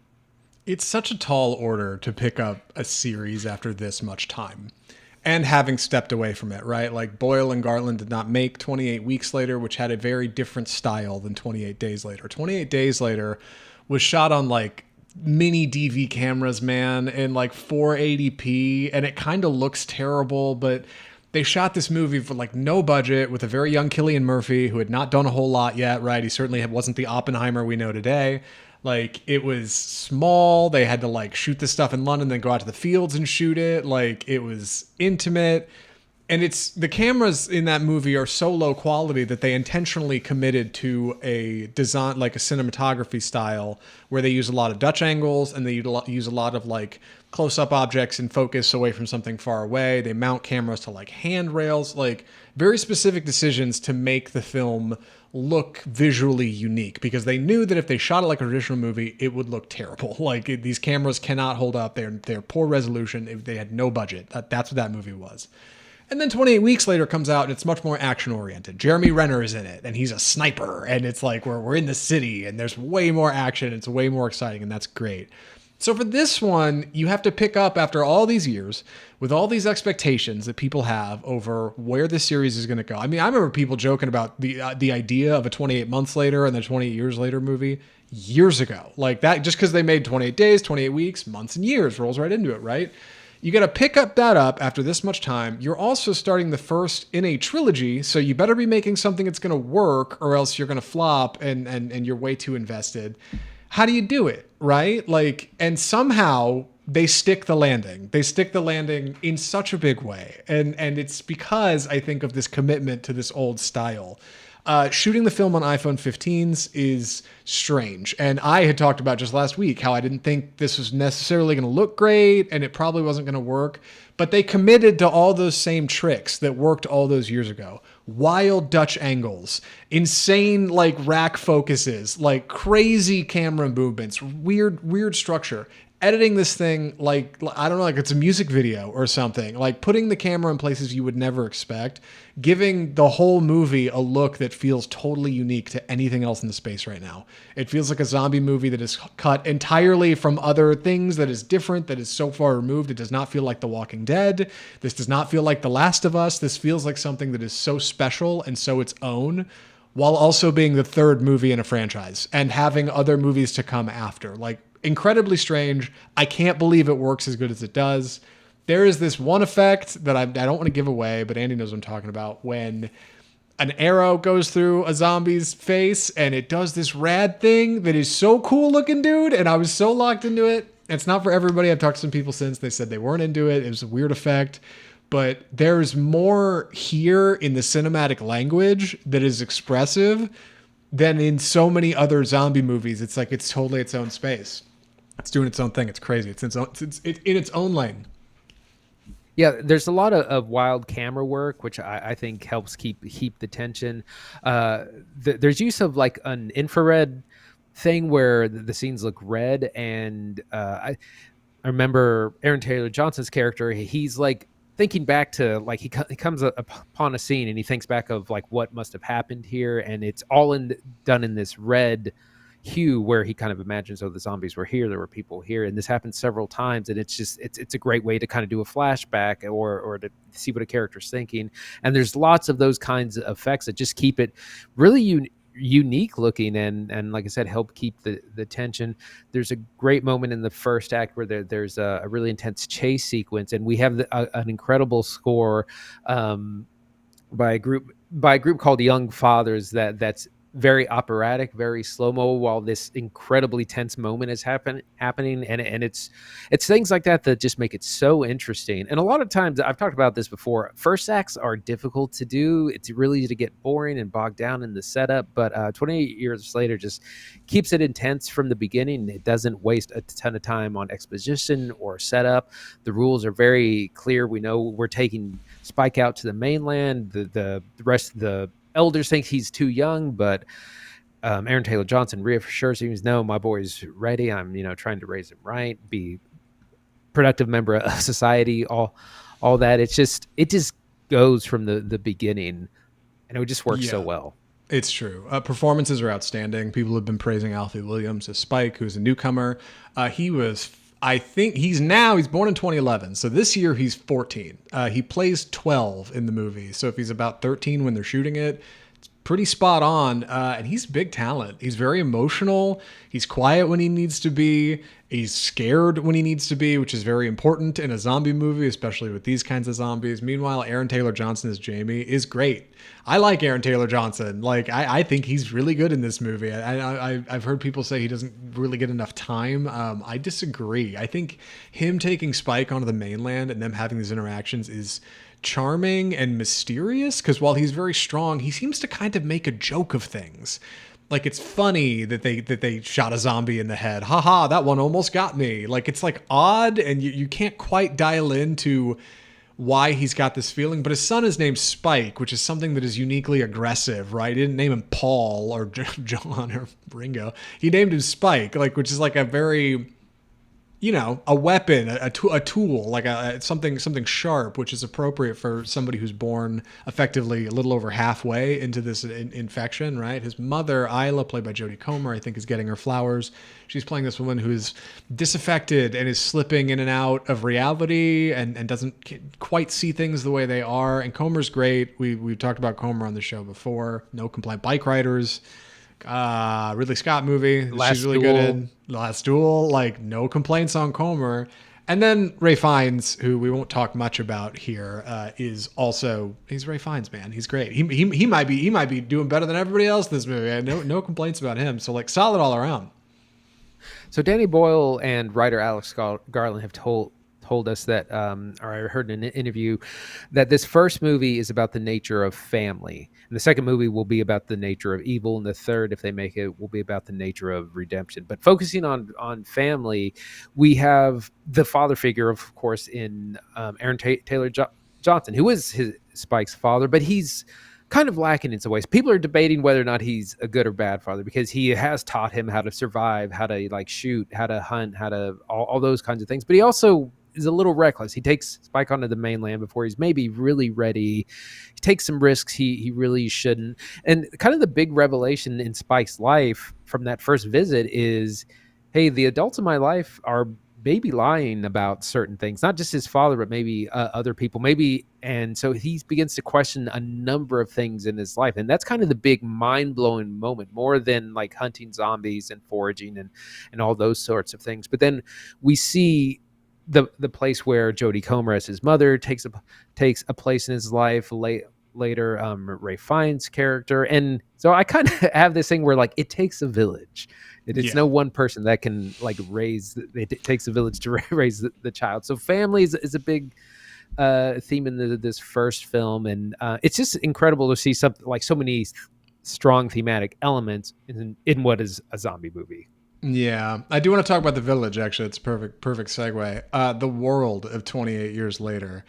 It's such a tall order to pick up a series after this much time. And having stepped away from it, right? Like Boyle and Garland did not make 28 Weeks Later, which had a very different style than 28 Days Later. 28 Days Later was shot on like mini DV cameras, man, in like 480p, and it kind of looks terrible, but they shot this movie for like no budget with a very young Cillian Murphy who had not done a whole lot yet, right? He certainly wasn't the Oppenheimer we know today. Like, it was small. They had to like shoot this stuff in London, then go out to the fields and shoot it. Like, it was intimate. And it's the cameras in that movie are so low quality that they intentionally committed to a design, like a cinematography style, where they use a lot of Dutch angles and they use a lot of like close-up objects in focus away from something far away. They mount cameras to like handrails, like very specific decisions to make the film look visually unique, because they knew that if they shot it like a traditional movie, it would look terrible. Like, these cameras cannot hold up. They're poor resolution. If they had no budget. That's what that movie was. And then 28 Weeks Later comes out, and it's much more action-oriented. Jeremy Renner is in it, and he's a sniper, and it's like we're in the city, and there's way more action. It's way more exciting, and that's great. So for this one, you have to pick up after all these years with all these expectations that people have over where this series is going to go. I mean, I remember people joking about the idea of a 28 Months Later and the 28 Years Later movie years ago. Like that, just because they made 28 days, 28 weeks, months, and years rolls right into it, right? You got to pick up that up after this much time. You're also starting the first in a trilogy, so you better be making something that's going to work, or else you're going to flop and you're way too invested. How do you do it, right? Like, and somehow they stick the landing. They stick the landing in such a big way. And it's because, I think, of this commitment to this old style. Shooting the film on iPhone 15s is strange. And I had talked about just last week how I didn't think this was necessarily going to look great and it probably wasn't going to work. But they committed to all those same tricks that worked all those years ago. Wild Dutch angles, insane like rack focuses, like crazy camera movements, weird structure. Editing this thing like, I don't know, like it's a music video or something, like putting the camera in places you would never expect, giving the whole movie a look that feels totally unique to anything else in the space right now. It feels like a zombie movie that is cut entirely from other things, that is different, that is so far removed. It does not feel like The Walking Dead. This does not feel like The Last of Us. This feels like something that is so special and so its own, while also being the third movie in a franchise and having other movies to come after. Like, incredibly strange. I can't believe it works as good as it does. There is this one effect that I don't want to give away, but Andy knows what I'm talking about, when an arrow goes through a zombie's face and it does this rad thing that is so cool looking, dude. And I was so locked into it. It's not for everybody. I've talked to some people since. They said they weren't into it. It was a weird effect. But there's more here in the cinematic language that is expressive than in so many other zombie movies. It's like it's totally its own space. It's doing its own thing. It's crazy. It's in its own lane. Yeah, there's a lot of wild camera work, which I think helps keep the tension. There's use of like an infrared thing where the scenes look red, and I remember Aaron Taylor Johnson's character. He's like thinking back to like he comes upon a scene and he thinks back of like what must have happened here, and it's all done in this red hue where he kind of imagines, oh, the zombies were here, there were people here, and this happens several times, and it's just it's a great way to kind of do a flashback or to see what a character's thinking. And there's lots of those kinds of effects that just keep it really unique looking and like I said, help keep the tension. There's a great moment in the first act where there's a really intense chase sequence, and we have an incredible score by a group called Young Fathers that's very operatic, very slow-mo, while this incredibly tense moment is happening, and it's things like that just make it so interesting. And a lot of times, I've talked about this before, first acts are difficult to do. It's really easy to get boring and bogged down in the setup, but 28 Years Later just keeps it intense from the beginning. It doesn't waste a ton of time on exposition or setup. The rules are very clear. We know we're taking Spike out to the mainland. The rest of the elders think he's too young, but Aaron Taylor Johnson reassures him, no, my boy's ready. I'm trying to raise him right, be productive member of society, all that. It just goes from the beginning, and it just works so well. It's true. Performances are outstanding. People have been praising Alfie Williams as Spike, who's a newcomer. I think he's born in 2011. So this year he's 14. He plays 12 in the movie. So if he's about 13 when they're shooting it, it's pretty spot on. And he's big talent. He's very emotional. He's quiet when he needs to be. He's scared when he needs to be, which is very important in a zombie movie, especially with these kinds of zombies. Meanwhile, Aaron Taylor Johnson as Jamie is great. I like Aaron Taylor Johnson. Like, I think he's really good in this movie. I've heard people say he doesn't really get enough time. I disagree. I think him taking Spike onto the mainland and them having these interactions is charming and mysterious, because while he's very strong, he seems to kind of make a joke of things. Like, it's funny that they shot a zombie in the head. Haha, that one almost got me. Like, it's like odd, and you can't quite dial into why he's got this feeling. But his son is named Spike, which is something that is uniquely aggressive, right? He didn't name him Paul or John or Ringo. He named him Spike, like, which is like a very, you know, a weapon, a tool, like something sharp, which is appropriate for somebody who's born effectively a little over halfway into this infection, right? His mother, Isla, played by Jodie Comer, I think is getting her flowers. She's playing this woman who's disaffected and is slipping in and out of reality and doesn't quite see things the way they are. And Comer's great. We've talked about Comer on the show before. No Complaint Bike Riders. Ridley Scott movie. She's really good in Last Duel. Like, no complaints on Comer. And then Ray Fiennes, who we won't talk much about here, is also, he's Ray Fiennes, man. He's great. He might be doing better than everybody else in this movie. I no complaints about him. So, like, solid all around. So Danny Boyle and writer Alex Garland have told us that, or I heard in an interview, that this first movie is about the nature of family, and the second movie will be about the nature of evil, and the third, if they make it, will be about the nature of redemption. But focusing on family, we have the father figure, of course, in Aaron Taylor Johnson, who is Spike's father, but he's kind of lacking in some ways. People are debating whether or not he's a good or bad father, because he has taught him how to survive, how to like shoot, how to hunt, how to all those kinds of things. But he also is a little reckless. He takes Spike onto the mainland before he's maybe really ready. He takes some risks he really shouldn't. And kind of the big revelation in Spike's life from that first visit is, hey, the adults in my life are maybe lying about certain things, not just his father, but maybe other people, maybe. And so he begins to question a number of things in his life. And that's kind of the big mind-blowing moment, more than like hunting zombies and foraging and all those sorts of things. But then we see the place where Jodie Comer as his mother takes a place in his life later, Ray Fiennes' character. And so I kind of have this thing where, like, it takes a village. It's no one person that can like raise. It takes a village to raise the child. So family is a big theme in this first film, and it's just incredible to see something like so many strong thematic elements in what is a zombie movie. Yeah, I do want to talk about the village. Actually, it's a perfect segue. The world of 28 years later.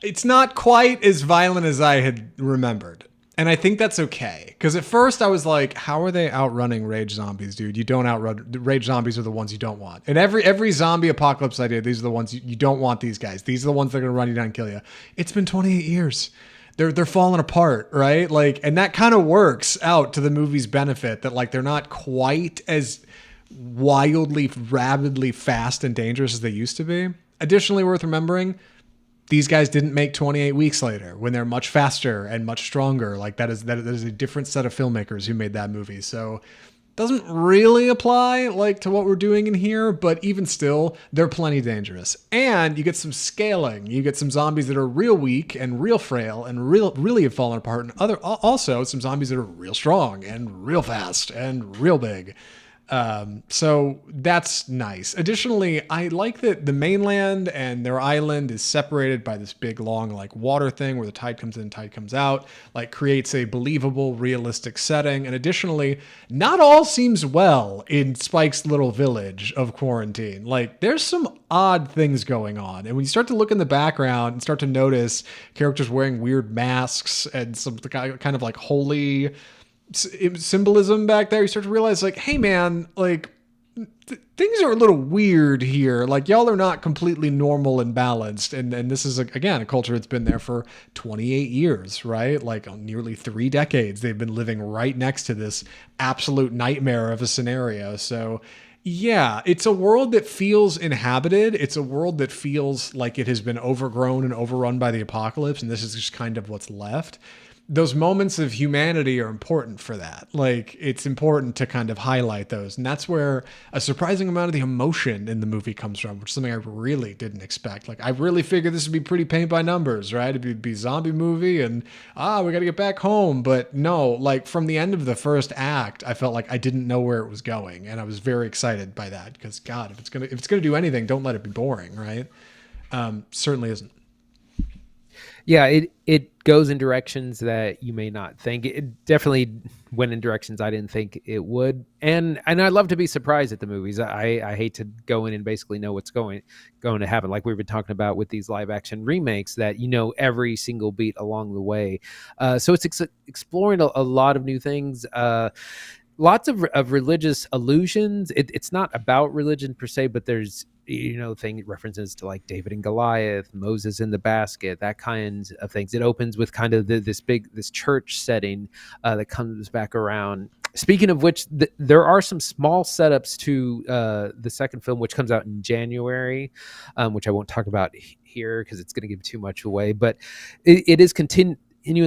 It's not quite as violent as I had remembered. And I think that's okay. Because at first I was like, how are they outrunning rage zombies, dude? You don't outrun... Rage zombies are the ones you don't want. And every zombie apocalypse idea, these are the ones you don't want these guys. These are the ones that are going to run you down and kill you. It's been 28 years. They're falling apart, right? Like, and that kind of works out to the movie's benefit, that like they're not quite as wildly, rabidly fast and dangerous as they used to be. Additionally, worth remembering, these guys didn't make 28 weeks later, when they're much faster and much stronger. Like that is a different set of filmmakers who made that movie. So doesn't really apply like to what we're doing in here, but even still, they're plenty dangerous. And you get some scaling. You get some zombies that are real weak and real frail and really have fallen apart, and also some zombies that are real strong and real fast and real big. So that's nice. Additionally, I like that the mainland and their island is separated by this big long like water thing where the tide comes in, tide comes out, like creates a believable, realistic setting. And additionally, not all seems well in Spike's little village of quarantine. Like there's some odd things going on. And when you start to look in the background and start to notice characters wearing weird masks and some kind of like holy symbolism back there, you start to realize like, hey man, like things are a little weird here. Like y'all are not completely normal and balanced. And this is again a culture that's been there for 28 years, right? Like nearly 3 decades. They've been living right next to this absolute nightmare of a scenario. So yeah, it's a world that feels inhabited. It's a world that feels like it has been overgrown and overrun by the apocalypse. And this is just kind of what's left. those moments of humanity are important for that. Like, it's important to kind of highlight those. And that's where a surprising amount of the emotion in the movie comes from, which is something I really didn't expect. Like, I really figured this would be pretty paint by numbers, right? It'd be a zombie movie and, we got to get back home. But no, like, from the end of the first act, I felt like I didn't know where it was going. And I was very excited by that because, God, if it's going to do anything, don't let it be boring, right? Certainly isn't. Yeah, it goes in directions that you may not think. It definitely went in directions I didn't think it would, and I love to be surprised at the movies. I hate to go in and basically know what's going to happen, like we've been talking about with these live action remakes, that you know every single beat along the way. So it's exploring a lot of new things. Lots of religious allusions. It's not about religion per se, but there's thing references to like David and Goliath, Moses in the basket, that kind of things. It opens with kind of this church setting that comes back around. Speaking of which, there are some small setups to the second film, which comes out in January, which I won't talk about here because it's going to give too much away. But it is continuing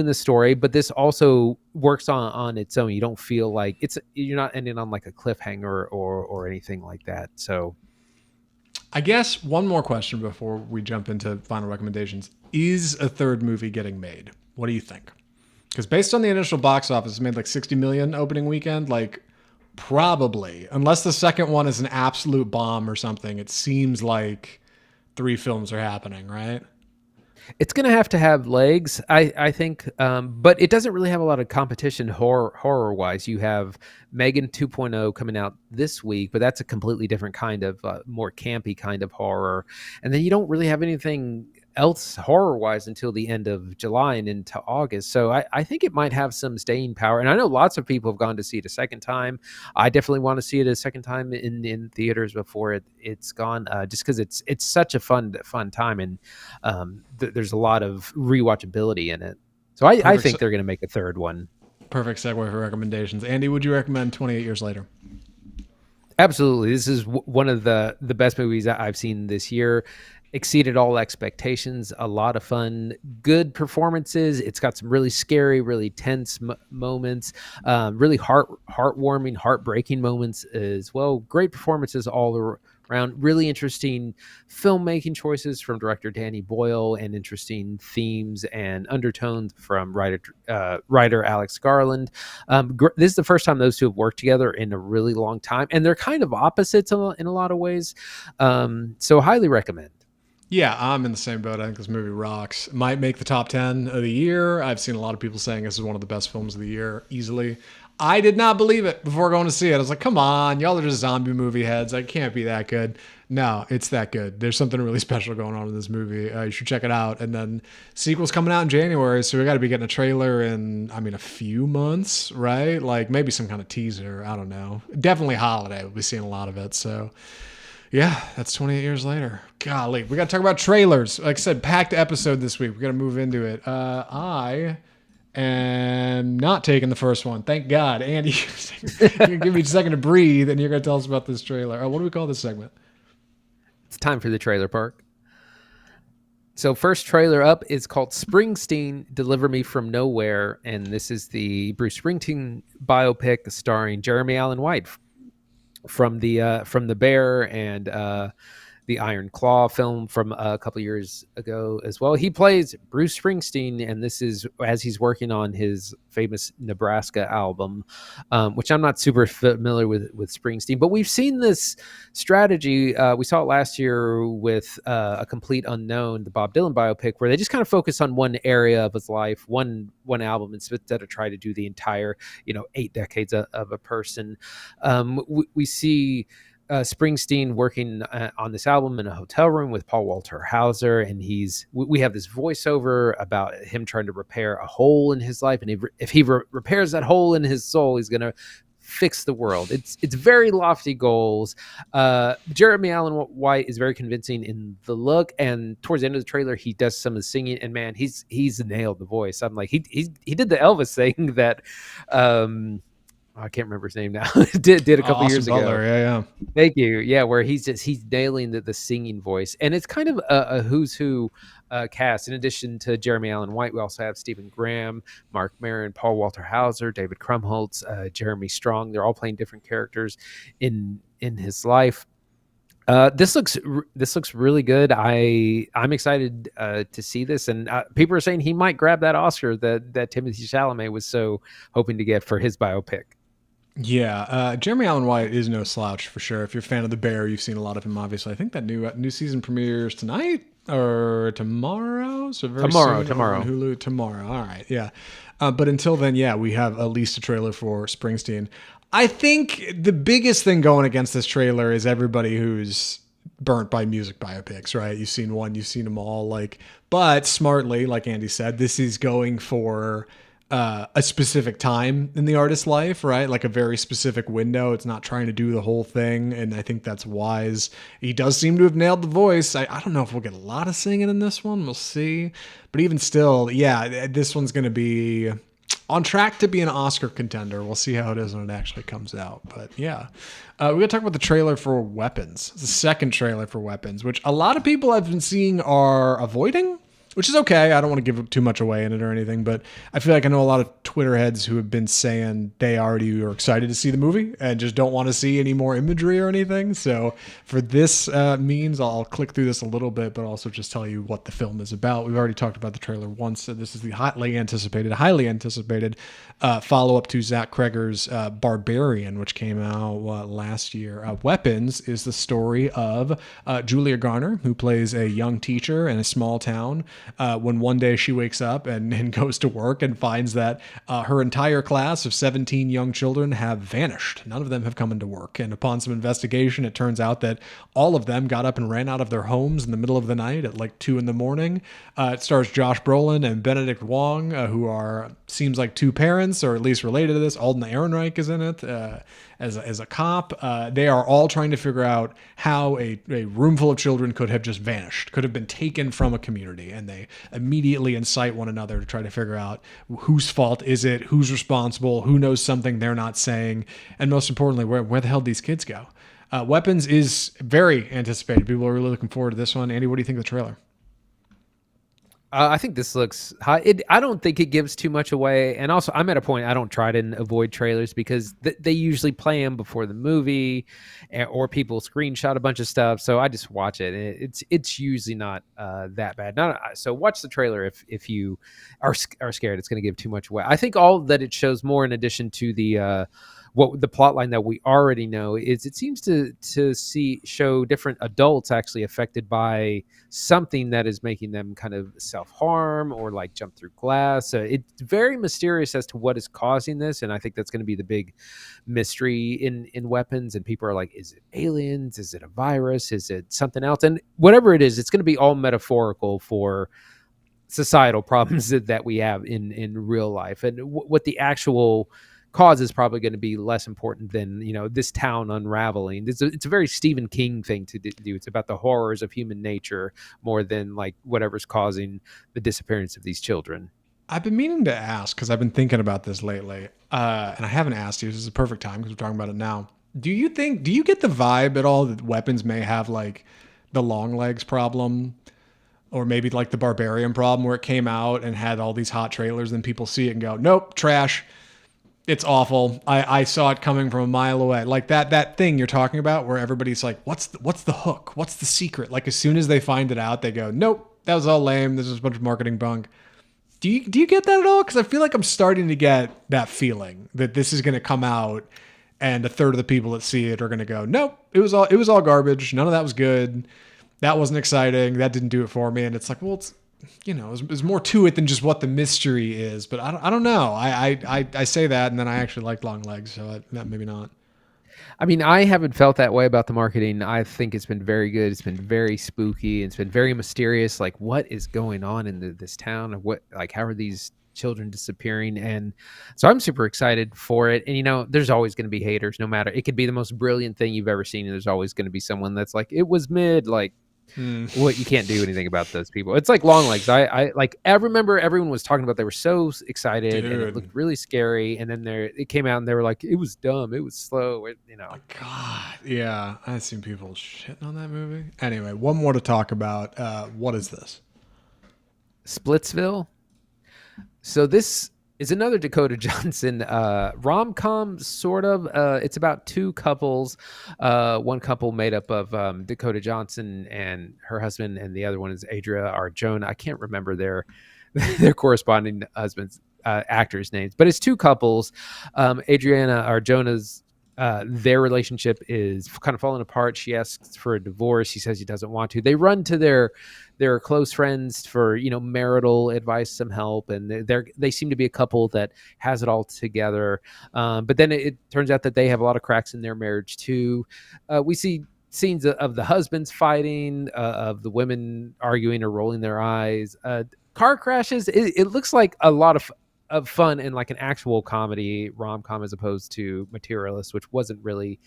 the story, but this also works on its own. You don't feel like you're not ending on like a cliffhanger or anything like that. So I guess one more question before we jump into final recommendations. Is a third movie getting made? What do you think? Because based on the initial box office, it made like 60 million opening weekend. Like, probably. Unless the second one is an absolute bomb or something, it seems like 3 films are happening, right? it's going to have legs, I think, but it doesn't really have a lot of competition horror wise. You have Megan 2.0 coming out this week, but that's a completely different kind of more campy kind of horror. And then you don't really have anything else horror wise until the end of July and into August. So I think it might have some staying power. And I know lots of people have gone to see it a second time. I definitely want to see it a second time in theaters before it's gone, just because it's such a fun time, and there's a lot of rewatchability in it. So I think they're going to make a third one. Perfect segue for recommendations. Andy, would you recommend 28 Years Later? Absolutely. This is one of the best movies I've seen this year. Exceeded all expectations. A lot of fun, good performances. It's got some really scary, really tense moments, really heartwarming, heartbreaking moments as well. Great performances all around. Really interesting filmmaking choices from director Danny Boyle, and interesting themes and undertones from writer Alex Garland. This is the first time those two have worked together in a really long time, and they're kind of opposites in a lot of ways. So highly recommend. Yeah, I'm in the same boat. I think this movie rocks. Might make the top 10 of the year. I've seen a lot of people saying this is one of the best films of the year, easily. I did not believe it before going to see it. I was like, come on, y'all are just zombie movie heads. It can't be that good. No, it's that good. There's something really special going on in this movie. You should check it out. And then sequel's coming out in January, so we got to be getting a trailer in, a few months, right? Like maybe some kind of teaser. I don't know. Definitely holiday. We'll be seeing a lot of it, so... yeah, that's 28 Years Later. Golly, we got to talk about trailers. Like I said, packed episode this week. We got to move into it. I am not taking the first one. Thank God. Andy, you can give me a second to breathe, and you're going to tell us about this trailer. What do we call this segment? It's time for the trailer park. So first trailer up is called Springsteen, Deliver Me From Nowhere. And this is the Bruce Springsteen biopic starring Jeremy Allen White from the Bear and the Iron Claw film from a couple years ago as well. He plays Bruce Springsteen, and this is as he's working on his famous Nebraska album, which I'm not super familiar with Springsteen, but we've seen this strategy. We saw it last year with A Complete Unknown, the Bob Dylan biopic, where they just kind of focus on one area of his life, one album, instead of try to do the entire 8 decades of a person. We see Springsteen working on this album in a hotel room with Paul Walter Hauser, and we have this voiceover about him trying to repair a hole in his life, and if he repairs that hole in his soul, he's going to fix the world. It's very lofty goals. Jeremy Allen White is very convincing in the look, and towards the end of the trailer, he does some of the singing, and man, he's nailed the voice. I'm like, he did the Elvis thing that I can't remember his name now. did a couple Austin years ago. Butler. Yeah, yeah. Thank you. Yeah, where he's nailing the singing voice, and it's kind of a who's who cast. In addition to Jeremy Allen White, we also have Stephen Graham, Mark Maron, Paul Walter Hauser, David Krumholtz, Jeremy Strong. They're all playing different characters in his life. This looks really good. I'm excited to see this, and people are saying he might grab that Oscar that Timothée Chalamet was so hoping to get for his biopic. Yeah, Jeremy Allen White is no slouch for sure. If you're a fan of The Bear, you've seen a lot of him. Obviously, I think that new season premieres tonight or tomorrow. So very soon Tomorrow. on Hulu tomorrow. All right, yeah. But until then, yeah, we have at least a trailer for Springsteen. I think the biggest thing going against this trailer is everybody who's burnt by music biopics, right? You've seen one, you've seen them all. But smartly, like Andy said, this is going for a specific time in the artist's life, right? Like a very specific window. It's not trying to do the whole thing, and I think that's wise. He does seem to have nailed the voice. I don't know if we'll get a lot of singing in this one. We'll see. But even still, yeah, this one's going to be on track to be an Oscar contender. We'll see how it is when it actually comes out. But yeah, we got to talk about the trailer for Weapons. It's the second trailer for Weapons, which a lot of people I've been seeing are avoiding, which is okay. I don't want to give too much away in it or anything, but I feel like I know a lot of Twitter heads who have been saying they already are excited to see the movie and just don't want to see any more imagery or anything. So for this means, I'll click through this a little bit, but also just tell you what the film is about. We've already talked about the trailer once. So this is the highly anticipated follow-up to Zach Kreger's Barbarian, which came out last year. Weapons is the story of Julia Garner, who plays a young teacher in a small town, when one day she wakes up and goes to work and finds that her entire class of 17 young children have vanished. None of them have come into work. And upon some investigation, it turns out that all of them got up and ran out of their homes in the middle of the night at like 2 a.m. It stars Josh Brolin and Benedict Wong, who seems like two parents, or at least related to this. Alden Ehrenreich is in it as a cop. They are all trying to figure out how a room full of children could have just vanished, could have been taken from a community, and they immediately incite one another to try to figure out whose fault is it, who's responsible, who knows something they're not saying, and most importantly, where the hell these kids go. Weapons is very anticipated. People are really looking forward to this one. Andy, what do you think of the trailer? I think this looks high. I don't think it gives too much away. And also, I'm at a point I don't try to avoid trailers because they usually play them before the movie, or people screenshot a bunch of stuff. So I just watch it. It's usually not that bad. So watch the trailer if you are scared it's going to give too much away. I think all that it shows more, in addition to the plot line that we already know, is it seems to show different adults actually affected by something that is making them kind of self-harm or like jump through glass. It's very mysterious as to what is causing this, and I think that's going to be the big mystery in Weapons. And people are like, is it aliens, is it a virus, is it something else? And whatever it is, it's going to be all metaphorical for societal problems that we have in real life, and what the actual cause is probably going to be less important than this town unraveling. It's a very Stephen King thing to do. It's about the horrors of human nature more than like whatever's causing the disappearance of these children. I've been meaning to ask because I've been thinking about this lately, and I haven't asked you. This is a perfect time because we're talking about it now. Do you get the vibe at all that Weapons may have like the long legs problem, or maybe like the Barbarian problem, where it came out and had all these hot trailers, and people see it and go, nope, trash. It's awful. I saw it coming from a mile away. Like that thing you're talking about, where everybody's like, what's the hook? What's the secret? Like as soon as they find it out, they go, nope, that was all lame. This is a bunch of marketing bunk. Do you get that at all? Because I feel like I'm starting to get that feeling that this is going to come out, and a third of the people that see it are going to go, nope, it was all garbage. None of that was good. That wasn't exciting. That didn't do it for me. And it's like, well, it's, there's more to it than just what the mystery is. But I don't know. I say that, and then I actually like long legs, so maybe not. I mean, I haven't felt that way about the marketing. I think it's been very good. It's been very spooky. It's been very mysterious. Like, what is going on in this town? How are these children disappearing? And so I'm super excited for it. And, there's always going to be haters, no matter. It could be the most brilliant thing you've ever seen, and there's always going to be someone that's like, it was mid. Like, What you can't do anything about those people. It's like Longlegs. I remember everyone was talking about, they were so excited and it Dude. looked really scary, and then it came out and they were like, it was dumb, it was slow, God, yeah, I've seen people shitting on that movie. Anyway, one more to talk about. What is this? Splitsville. So this is another Dakota Johnson rom-com, sort of. It's about two couples. One couple made up of Dakota Johnson and her husband, and the other one is Adria Arjona. I can't remember their corresponding husbands, actors' names, but it's two couples. Adriana Arjona's their relationship is kind of falling apart. She asks for a divorce. He says he doesn't want to. They run to their close friends for marital advice, some help, and they seem to be a couple that has it all together. But then it turns out that they have a lot of cracks in their marriage too. We see scenes of the husbands fighting, of the women arguing or rolling their eyes. Car crashes. It looks like a lot of fun and like an actual comedy rom-com, as opposed to Materialist, which wasn't really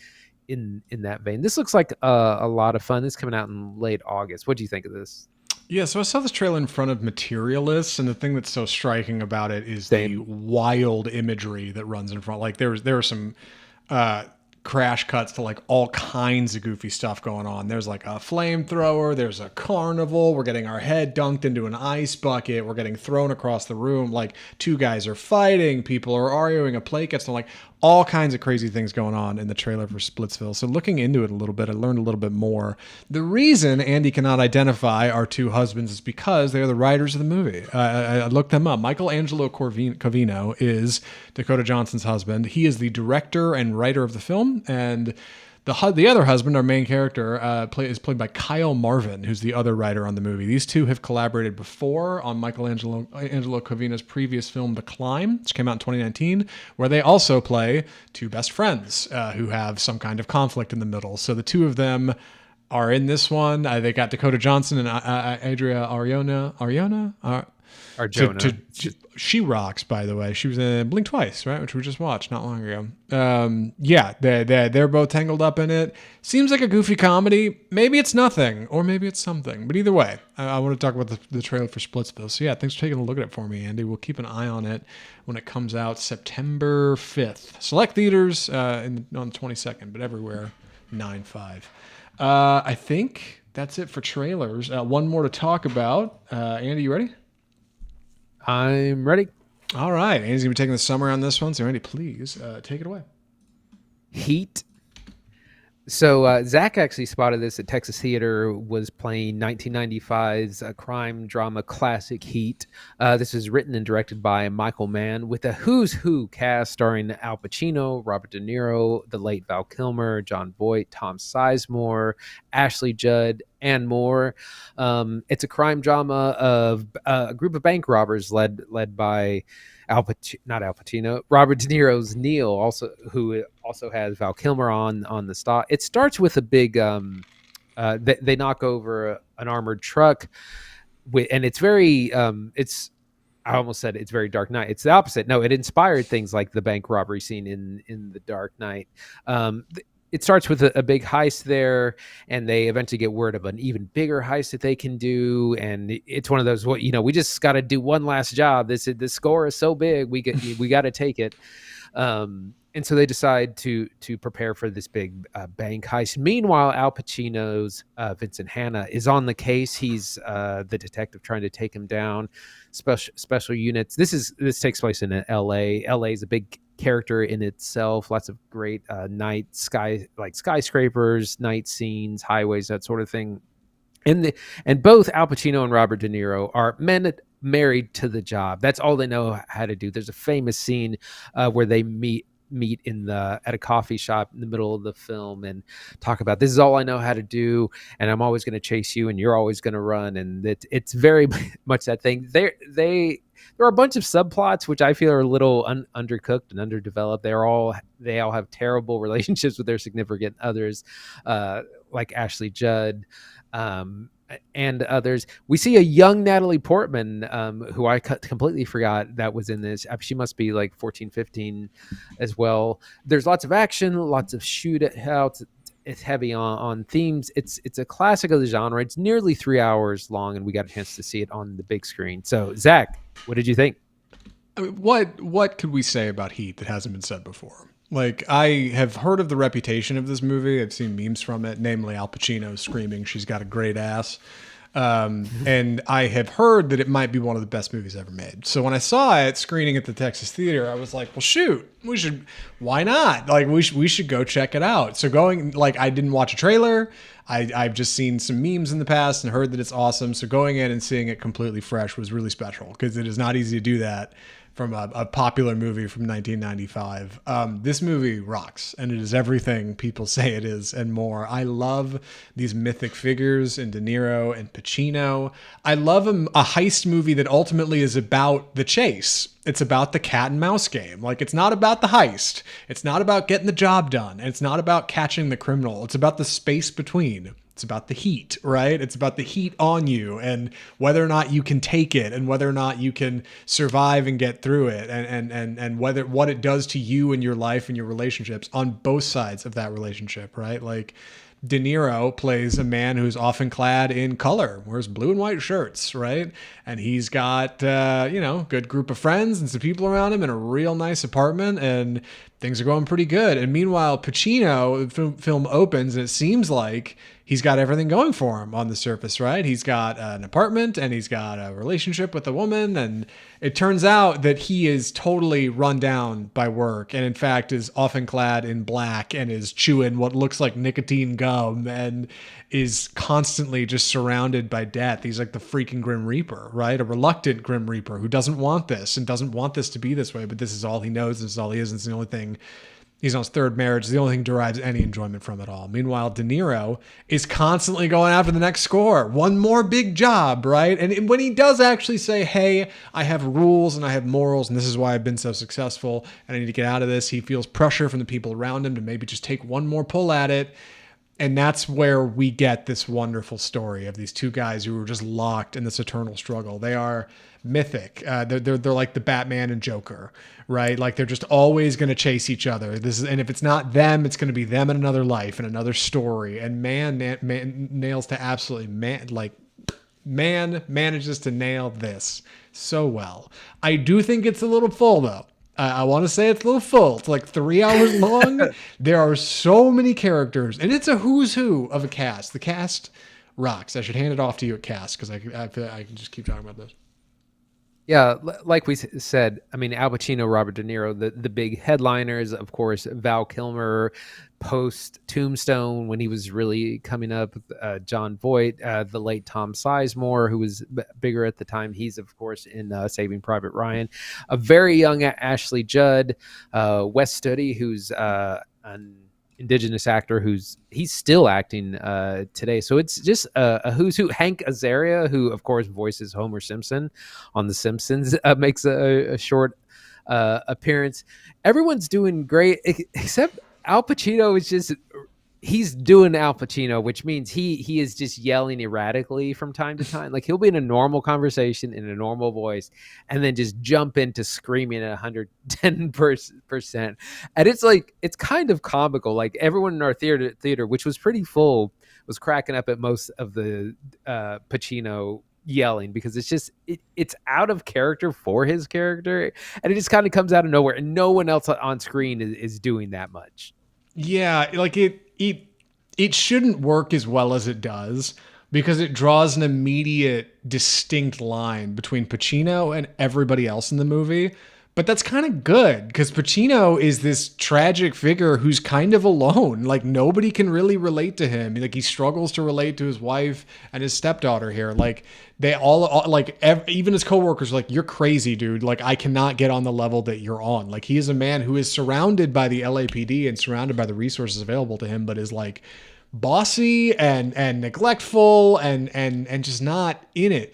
in that vein. This looks like a lot of fun. This is coming out in late August. What do you think of this? Yeah, so I saw this trailer in front of Materialists, and the thing that's so striking about it is the wild imagery that runs in front. Like there are some crash cuts to like all kinds of goofy stuff going on. There's like a flamethrower, there's a carnival, we're getting our head dunked into an ice bucket, we're getting thrown across the room, like two guys are fighting, people are arguing, a plate gets thrown, like all kinds of crazy things going on in the trailer for Splitsville. So looking into it a little bit, I learned a little bit more. The reason Andy cannot identify our two husbands is because they are the writers of the movie. I looked them up. Michelangelo Covino is Dakota Johnson's husband. He is the director and writer of the film, and the other husband, our main character, is played by Kyle Marvin, who's the other writer on the movie. These two have collaborated before on Michelangelo Covino's previous film, The Climb, which came out in 2019, where they also play two best friends who have some kind of conflict in the middle. So the two of them are in this one. They got Dakota Johnson and Adria Arjona. She rocks, by the way. She was in Blink Twice, right, which we just watched not long ago. Yeah, they're both tangled up in it. Seems like a goofy comedy. Maybe it's nothing, or maybe it's something. But either way, I want to talk about the trailer for Splitsville. So yeah, thanks for taking a look at it for me, Andy. We'll keep an eye on it when it comes out September 5th. Select theaters on the 22nd, but everywhere 9/5. I think that's it for trailers. One more to talk about. Andy, you ready? I'm ready. All right. Andy's going to be taking the summary on this one. So, Andy, please take it away. Heat. So Zach actually spotted this at Texas Theater, was playing 1995's crime drama classic Heat. This was written and directed by Michael Mann, with a who's who cast starring Al Pacino, Robert De Niro, the late Val Kilmer, John Voight, Tom Sizemore, Ashley Judd, and more. It's a crime drama of a group of bank robbers led by Robert De Niro's Neil, who also has Val Kilmer on the stock. It starts with a big they knock over an armored truck, and it's very I almost said it's very Dark Knight. It's the opposite. No, it inspired things like the bank robbery scene in the Dark Knight. It starts with a big heist there, and they eventually get word of an even bigger heist that they can do. And it's one of those, we just got to do one last job. This score is so big, we got to take it. And so they decide to prepare for this big bank heist. Meanwhile, Al Pacino's Vincent Hanna is on the case. He's the detective trying to take him down. Special units. This takes place in L.A. L.A. is a big character in itself. Lots of great night skyscrapers, night scenes, highways, that sort of thing. And both Al Pacino and Robert De Niro are men married to the job. That's all they know how to do. There's a famous scene where they meet at a coffee shop in the middle of the film and talk about, this is all I know how to do, and I'm always going to chase you, and you're always going to run. And it's very much that thing. There are a bunch of subplots which I feel are a little undercooked and underdeveloped. They all have terrible relationships with their significant others, like Ashley Judd. And others. We see a young Natalie Portman, who I completely forgot that was in this. She must be like 14, 15 as well. There's lots of action, lots of shootouts. it's heavy on themes. It's a classic of the genre. It's nearly 3 hours long, and we got a chance to see it on the big screen. So, Zach, what did you think? I mean, what could we say about Heat that hasn't been said before? Like, I have heard of the reputation of this movie. I've seen memes from it, namely Al Pacino screaming, "She's got a great ass." And I have heard that it might be one of the best movies ever made. So when I saw it screening at the Texas Theater, I was like, well, shoot, why not? Like, we should go check it out. So I didn't watch a trailer. I've just seen some memes in the past and heard that it's awesome. So going in and seeing it completely fresh was really special, because it is not easy to do that from a popular movie from 1995. This movie rocks, and it is everything people say it is and more. I love these mythic figures in De Niro and Pacino. I love a heist movie that ultimately is about the chase. It's about the cat and mouse game. Like, it's not about the heist. It's not about getting the job done. And it's not about catching the criminal. It's about the space between. It's about the heat, right? It's about the heat on you and whether or not you can take it and whether or not you can survive and get through it, and whether what it does to you and your life and your relationships on both sides of that relationship, right? Like, De Niro plays a man who's often clad in color, wears blue and white shirts, right? And he's got, good group of friends and some people around him in a real nice apartment, and things are going pretty good. And meanwhile, Pacino, the film opens, and it seems like he's got everything going for him on the surface, right? He's got an apartment and he's got a relationship with a woman. And it turns out that he is totally run down by work, and in fact is often clad in black and is chewing what looks like nicotine gum and is constantly just surrounded by death. He's like the freaking Grim Reaper, right? A reluctant Grim Reaper who doesn't want this and doesn't want this to be this way, but this is all he knows. This is all he is. And it's the only thing. He's on his third marriage. It's the only thing he derives any enjoyment from at all. Meanwhile, De Niro is constantly going after the next score. One more big job, right? And when he does actually say, hey, I have rules and I have morals, and this is why I've been so successful, and I need to get out of this, he feels pressure from the people around him to maybe just take one more pull at it. And that's where we get this wonderful story of these two guys who are just locked in this eternal struggle. They are mythic. They're like the Batman and Joker, right? Like, they're just always going to chase each other. And if it's not them, it's going to be them in another life and another story. And Mann nails to absolutely Mann manages to nail this so well. I do think it's a little full though. I want to say it's a little full. It's like 3 hours long. There are so many characters, and it's a who's who of a cast. The cast rocks. I should hand it off to you at cast, because I feel like I can just keep talking about this. Yeah, like we said, I mean, Al Pacino, Robert De Niro, the big headliners, of course, Val Kilmer, post Tombstone when he was really coming up, John Voight, the late Tom Sizemore, who was bigger at the time. He's, of course, in Saving Private Ryan. A very young Ashley Judd, Wes Studi, who's an indigenous actor he's still acting today. So it's just a who's who. Hank Azaria, who of course voices Homer Simpson on The Simpsons, makes a short appearance. Everyone's doing great except Al Pacino. He's doing Al Pacino, which means he is just yelling erratically from time to time. Like, he'll be in a normal conversation in a normal voice and then just jump into screaming at 110%. And it's kind of comical. Like, everyone in our theater, which was pretty full, was cracking up at most of the Pacino yelling, because it's out of character for his character, and it just kind of comes out of nowhere, and no one else on screen is doing that much. Yeah, like it shouldn't work as well as it does, because it draws an immediate, distinct line between Pacino and everybody else in the movie. But that's kind of good, because Pacino is this tragic figure who's kind of alone. Like, nobody can really relate to him. Like, he struggles to relate to his wife and his stepdaughter here. Like, they all even his coworkers are like, you're crazy, dude. Like, I cannot get on the level that you're on. Like, he is a man who is surrounded by the LAPD and surrounded by the resources available to him, but is like bossy and neglectful and just not in it.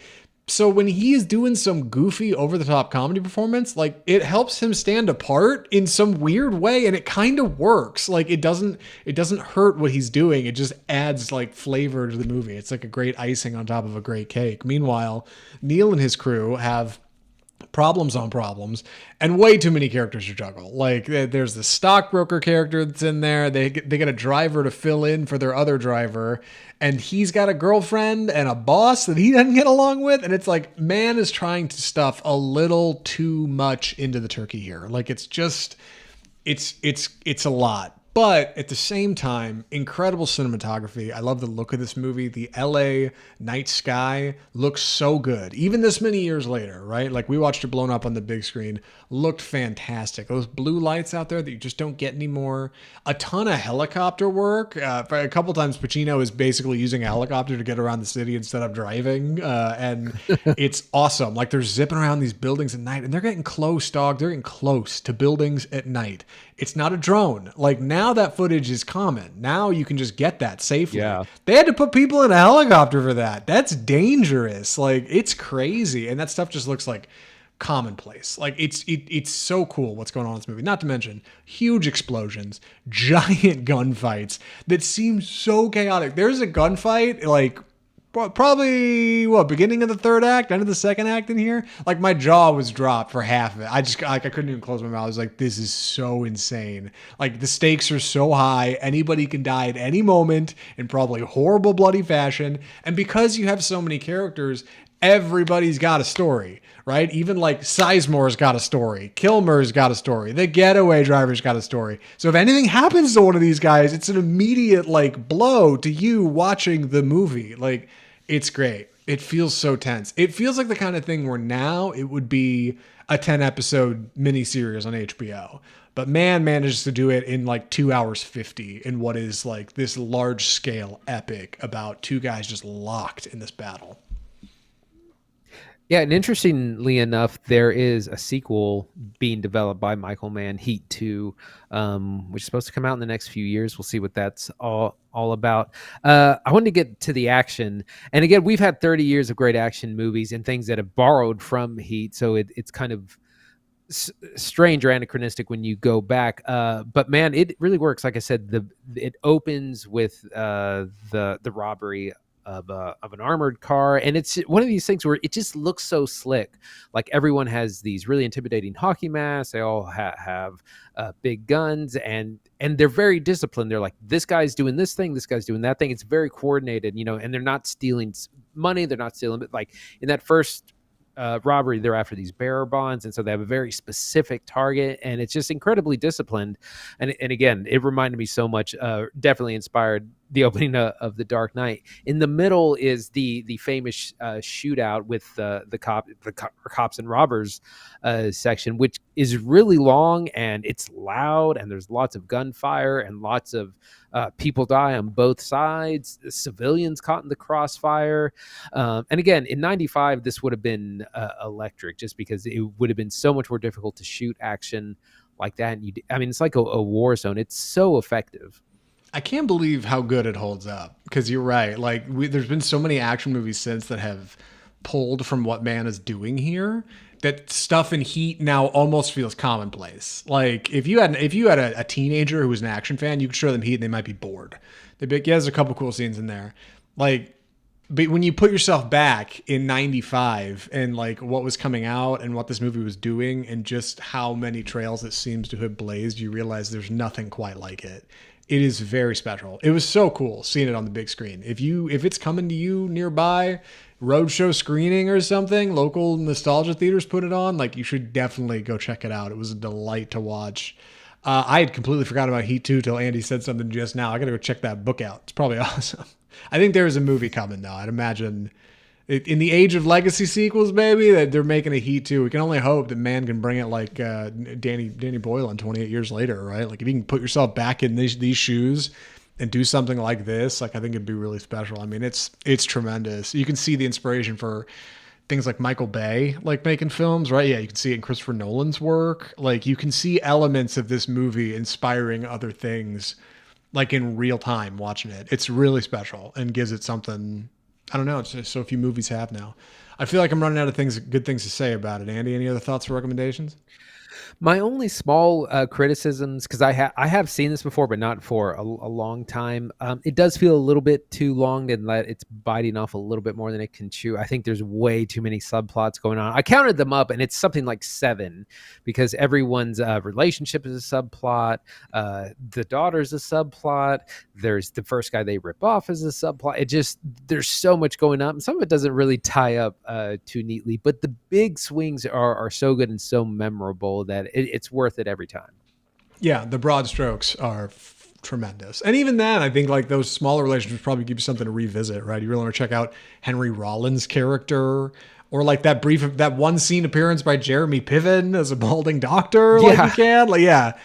So when he is doing some goofy, over-the-top comedy performance, like, it helps him stand apart in some weird way, and it kind of works. Like, it doesn't hurt what he's doing. It just adds, like, flavor to the movie. It's like a great icing on top of a great cake. Meanwhile, Neil and his crew have problems on problems, and way too many characters to juggle. Like there's the stockbroker character that's in there. They get a driver to fill in for their other driver, and he's got a girlfriend and a boss that he doesn't get along with. And it's like, Mann is trying to stuff a little too much into the turkey here. Like it's just, it's a lot. But at the same time, incredible cinematography. I love the look of this movie. The LA night sky looks so good. Even this many years later, right? Like we watched it blown up on the big screen. Looked fantastic. Those blue lights out there that you just don't get anymore. A ton of helicopter work. A couple times Pacino is basically using a helicopter to get around the city instead of driving. And it's awesome. Like they're zipping around these buildings at night and they're getting close, dog. They're getting close to buildings at night. It's not a drone. Like now that footage is common. Now you can just get that safely. Yeah. They had to put people in a helicopter for that. That's dangerous. Like it's crazy. And that stuff just looks like commonplace. Like it's so cool what's going on in this movie. Not to mention huge explosions, giant gunfights that seem so chaotic. There's a gunfight like probably beginning of the third act, end of the second act in here. Like my jaw was dropped for half of it. I just like I couldn't even close my mouth. I was like, this is so insane. Like the stakes are so high. Anybody can die at any moment in probably horrible bloody fashion. And because you have so many characters, everybody's got a story, right? Even like Sizemore's got a story. Kilmer's got a story. The getaway driver's got a story. So if anything happens to one of these guys, it's an immediate like blow to you watching the movie. Like it's great. It feels so tense. It feels like the kind of thing where now it would be a 10 episode miniseries on HBO. But Mann manages to do it in like 2 hours 50 in what is like this large scale epic about two guys just locked in this battle. Yeah, and interestingly enough, there is a sequel being developed by Michael Mann, Heat 2, which is supposed to come out in the next few years. We'll see what that's all about. I wanted to get to the action. And again, we've had 30 years of great action movies and things that have borrowed from Heat, so it's kind of strange or anachronistic when you go back. But man, it really works. Like I said, it opens with the robbery of an armored car, and it's one of these things where it just looks so slick. Like everyone has these really intimidating hockey masks. They all have big guns, and they're very disciplined. They're like, this guy's doing this thing, this guy's doing that thing. It's very coordinated, and they're not stealing money. They're not stealing, but like in that first robbery, they're after these bearer bonds, and so they have a very specific target, and it's just incredibly disciplined. And again, it reminded me so much, definitely inspired the opening of The Dark Knight. In the middle is the famous shootout with the cops and robbers section, which is really long and it's loud, and there's lots of gunfire and lots of people die on both sides, civilians caught in the crossfire. And again, in 95, this would have been electric, just because it would have been so much more difficult to shoot action like that. And it's like a war zone. It's so effective. I can't believe how good it holds up, because you're right. Like there's been so many action movies since that have pulled from what Mann is doing here, that stuff in Heat now almost feels commonplace. Like if you had a teenager who was an action fan, you could show them Heat and they might be bored. They'd be like, yeah, there's a couple cool scenes in there. Like, but when you put yourself back in 95 and like what was coming out and what this movie was doing and just how many trails it seems to have blazed, you realize there's nothing quite like it. It is very special. It was so cool seeing it on the big screen. If it's coming to you nearby, roadshow screening or something, local nostalgia theaters put it on, like you should definitely go check it out. It was a delight to watch. I had completely forgotten about Heat 2 till Andy said something just now. I got to go check that book out. It's probably awesome. I think there is a movie coming though. I'd imagine in the age of legacy sequels, maybe, that they're making a Heat 2. We can only hope that Mann can bring it like Danny Boyle in 28 years later, right? Like if you can put yourself back in these shoes and do something like this, like I think it'd be really special. I mean, it's tremendous. You can see the inspiration for things like Michael Bay, like making films, right? Yeah, you can see it in Christopher Nolan's work. Like you can see elements of this movie inspiring other things, like in real time watching it. It's really special and gives it something. I don't know. It's just so few movies have now. I feel like I'm running out of good things to say about it. Andy, any other thoughts or recommendations? My only small criticisms, because I have seen this before, but not for a long time. It does feel a little bit too long, and that it's biting off a little bit more than it can chew. I think there's way too many subplots going on. I counted them up, and it's something like 7, because everyone's relationship is a subplot. The daughter's a subplot. There's the first guy they rip off as a subplot. It just, there's so much going up, and some of it doesn't really tie up too neatly. But the big swings are so good and so memorable that it's worth it every time. Yeah, the broad strokes are tremendous. And even then, I think like those smaller relationships probably give you something to revisit, right? You really want to check out Henry Rollins' character, or like that one scene appearance by Jeremy Piven as a balding doctor. Like you can, like, yeah.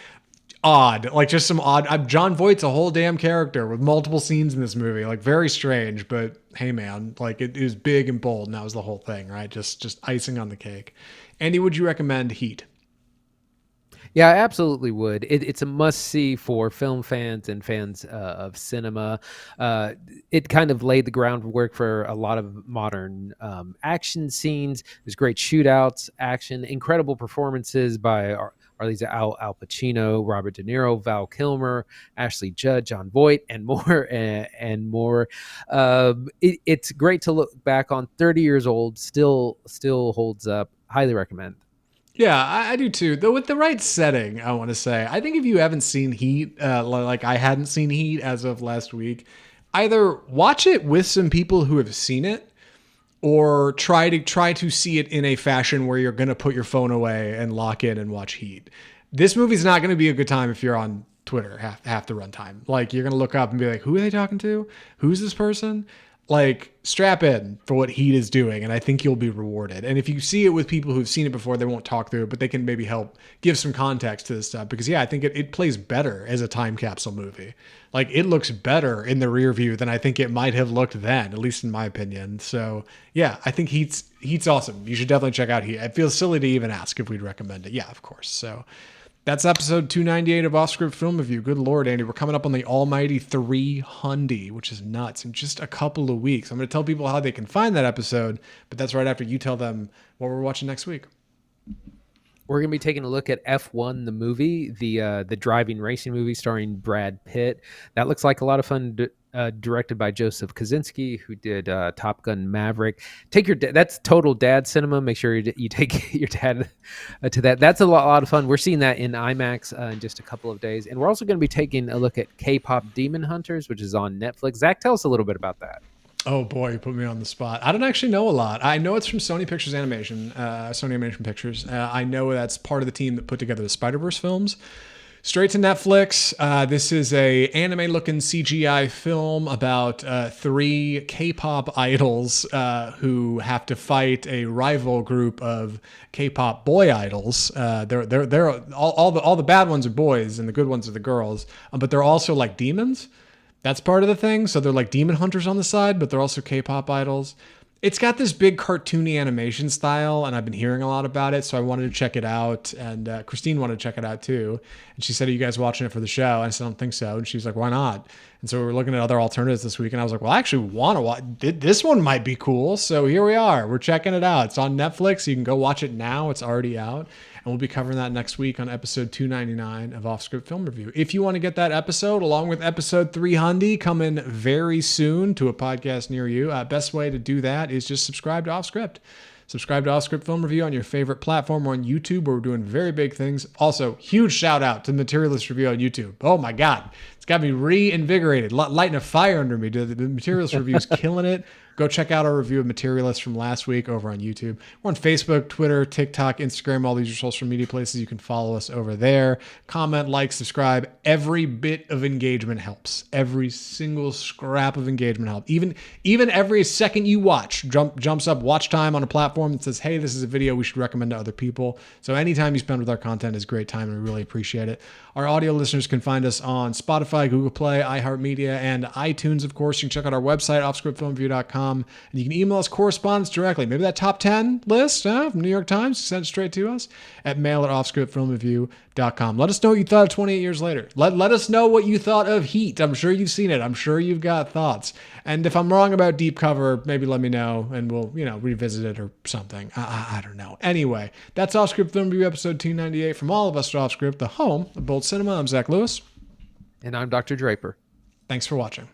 Odd, like just some odd. John Voight's a whole damn character with multiple scenes in this movie, like very strange. But hey, man, like it is big and bold, and that was the whole thing, right? Just icing on the cake. Andy, would you recommend Heat? Yeah, I absolutely would. It's a must-see for film fans and fans of cinema. It kind of laid the groundwork for a lot of modern action scenes. There's great shootouts, action, incredible performances by Arliza Al Pacino, Robert De Niro, Val Kilmer, Ashley Judd, John Voight, and more and more. It's great to look back on. 30 years old, still holds up. Highly recommend. Yeah, I do too. Though with the right setting, I want to say, I think if you haven't seen Heat, like I hadn't seen Heat as of last week, either watch it with some people who have seen it, or try to see it in a fashion where you're going to put your phone away and lock in and watch Heat. This movie's not going to be a good time if you're on Twitter half the runtime. Like you're going to look up and be like, who are they talking to? Who's this person? Like, strap in for what Heat is doing, and I think you'll be rewarded. And if you see it with people who've seen it before, they won't talk through it, but they can maybe help give some context to this stuff. Because, yeah, I think it plays better as a time capsule movie. Like, it looks better in the rear view than I think it might have looked then, at least in my opinion. So, yeah, I think Heat's awesome. You should definitely check out Heat. It feels silly to even ask if we'd recommend it. Yeah, of course. So that's episode 298 of Off Script Film Review. Good Lord, Andy. We're coming up on the almighty 300, which is nuts, in just a couple of weeks. I'm going to tell people how they can find that episode, but that's right after you tell them what we're watching next week. We're going to be taking a look at F1, the movie, the driving racing movie starring Brad Pitt. That looks like a lot of fun, directed by Joseph Kosinski, who did Top Gun Maverick. Take your that's total dad cinema. Make sure you take your dad to that. That's a lot of fun. We're seeing that in IMAX in just a couple of days. And we're also going to be taking a look at K-Pop Demon Hunters, which is on Netflix. Zach, tell us a little bit about that. Oh boy, you put me on the spot. I don't actually know a lot. I know it's from Sony Pictures Animation, Sony Animation Pictures. I know that's part of the team that put together the Spider-Verse films. Straight to Netflix. This is a anime-looking CGI film about 3 K-pop idols who have to fight a rival group of K-pop boy idols. They're all the bad ones are boys and the good ones are the girls, but they're also like demons. That's part of the thing. So they're like demon hunters on the side, but they're also K-pop idols. It's got this big cartoony animation style, and I've been hearing a lot about it, so I wanted to check it out, and Christine wanted to check it out too. And she said, are you guys watching it for the show? And I said, I don't think so. And she was like, why not? And so we were looking at other alternatives this week, and I was like, well, I actually want to watch. This one might be cool, so here we are. We're checking it out. It's on Netflix. You can go watch it now. It's already out. And we'll be covering that next week on episode 299 of Off Script Film Review. If you want to get that episode, along with episode 300 coming very soon to a podcast near you, best way to do that is just subscribe to Off Script. Subscribe to Off Script Film Review on your favorite platform or on YouTube, where we're doing very big things. Also, huge shout out to Materialist Review on YouTube. Oh my God. It's got me reinvigorated, lighting a fire under me. The Materialist Review is killing it. Go check out our review of Materialist from last week over on YouTube. We're on Facebook, Twitter, TikTok, Instagram, all these are social media places. You can follow us over there. Comment, like, subscribe. Every bit of engagement helps. Every single scrap of engagement helps. Even every second you watch jumps up watch time on a platform that says, hey, this is a video we should recommend to other people. So anytime you spend with our content is great time, and we really appreciate it. Our audio listeners can find us on Spotify, Spotify, Google Play, iHeartMedia, and iTunes, of course. You can check out our website, offscriptfilmreview.com, and you can email us correspondence directly. Maybe that top 10 list from New York Times, send it straight to us at mail@offscriptfilmreview.com. Let us know what you thought of 28 Years Later. Let us know what you thought of Heat. I'm sure you've seen it. I'm sure you've got thoughts. And if I'm wrong about Deep Cover, maybe let me know, and we'll, revisit it or something. I don't know. Anyway, that's Offscript Film Review episode 298 from all of us at Offscript, the home of Bold Cinema. I'm Zach Lewis. And I'm Dr. Draper. Thanks for watching.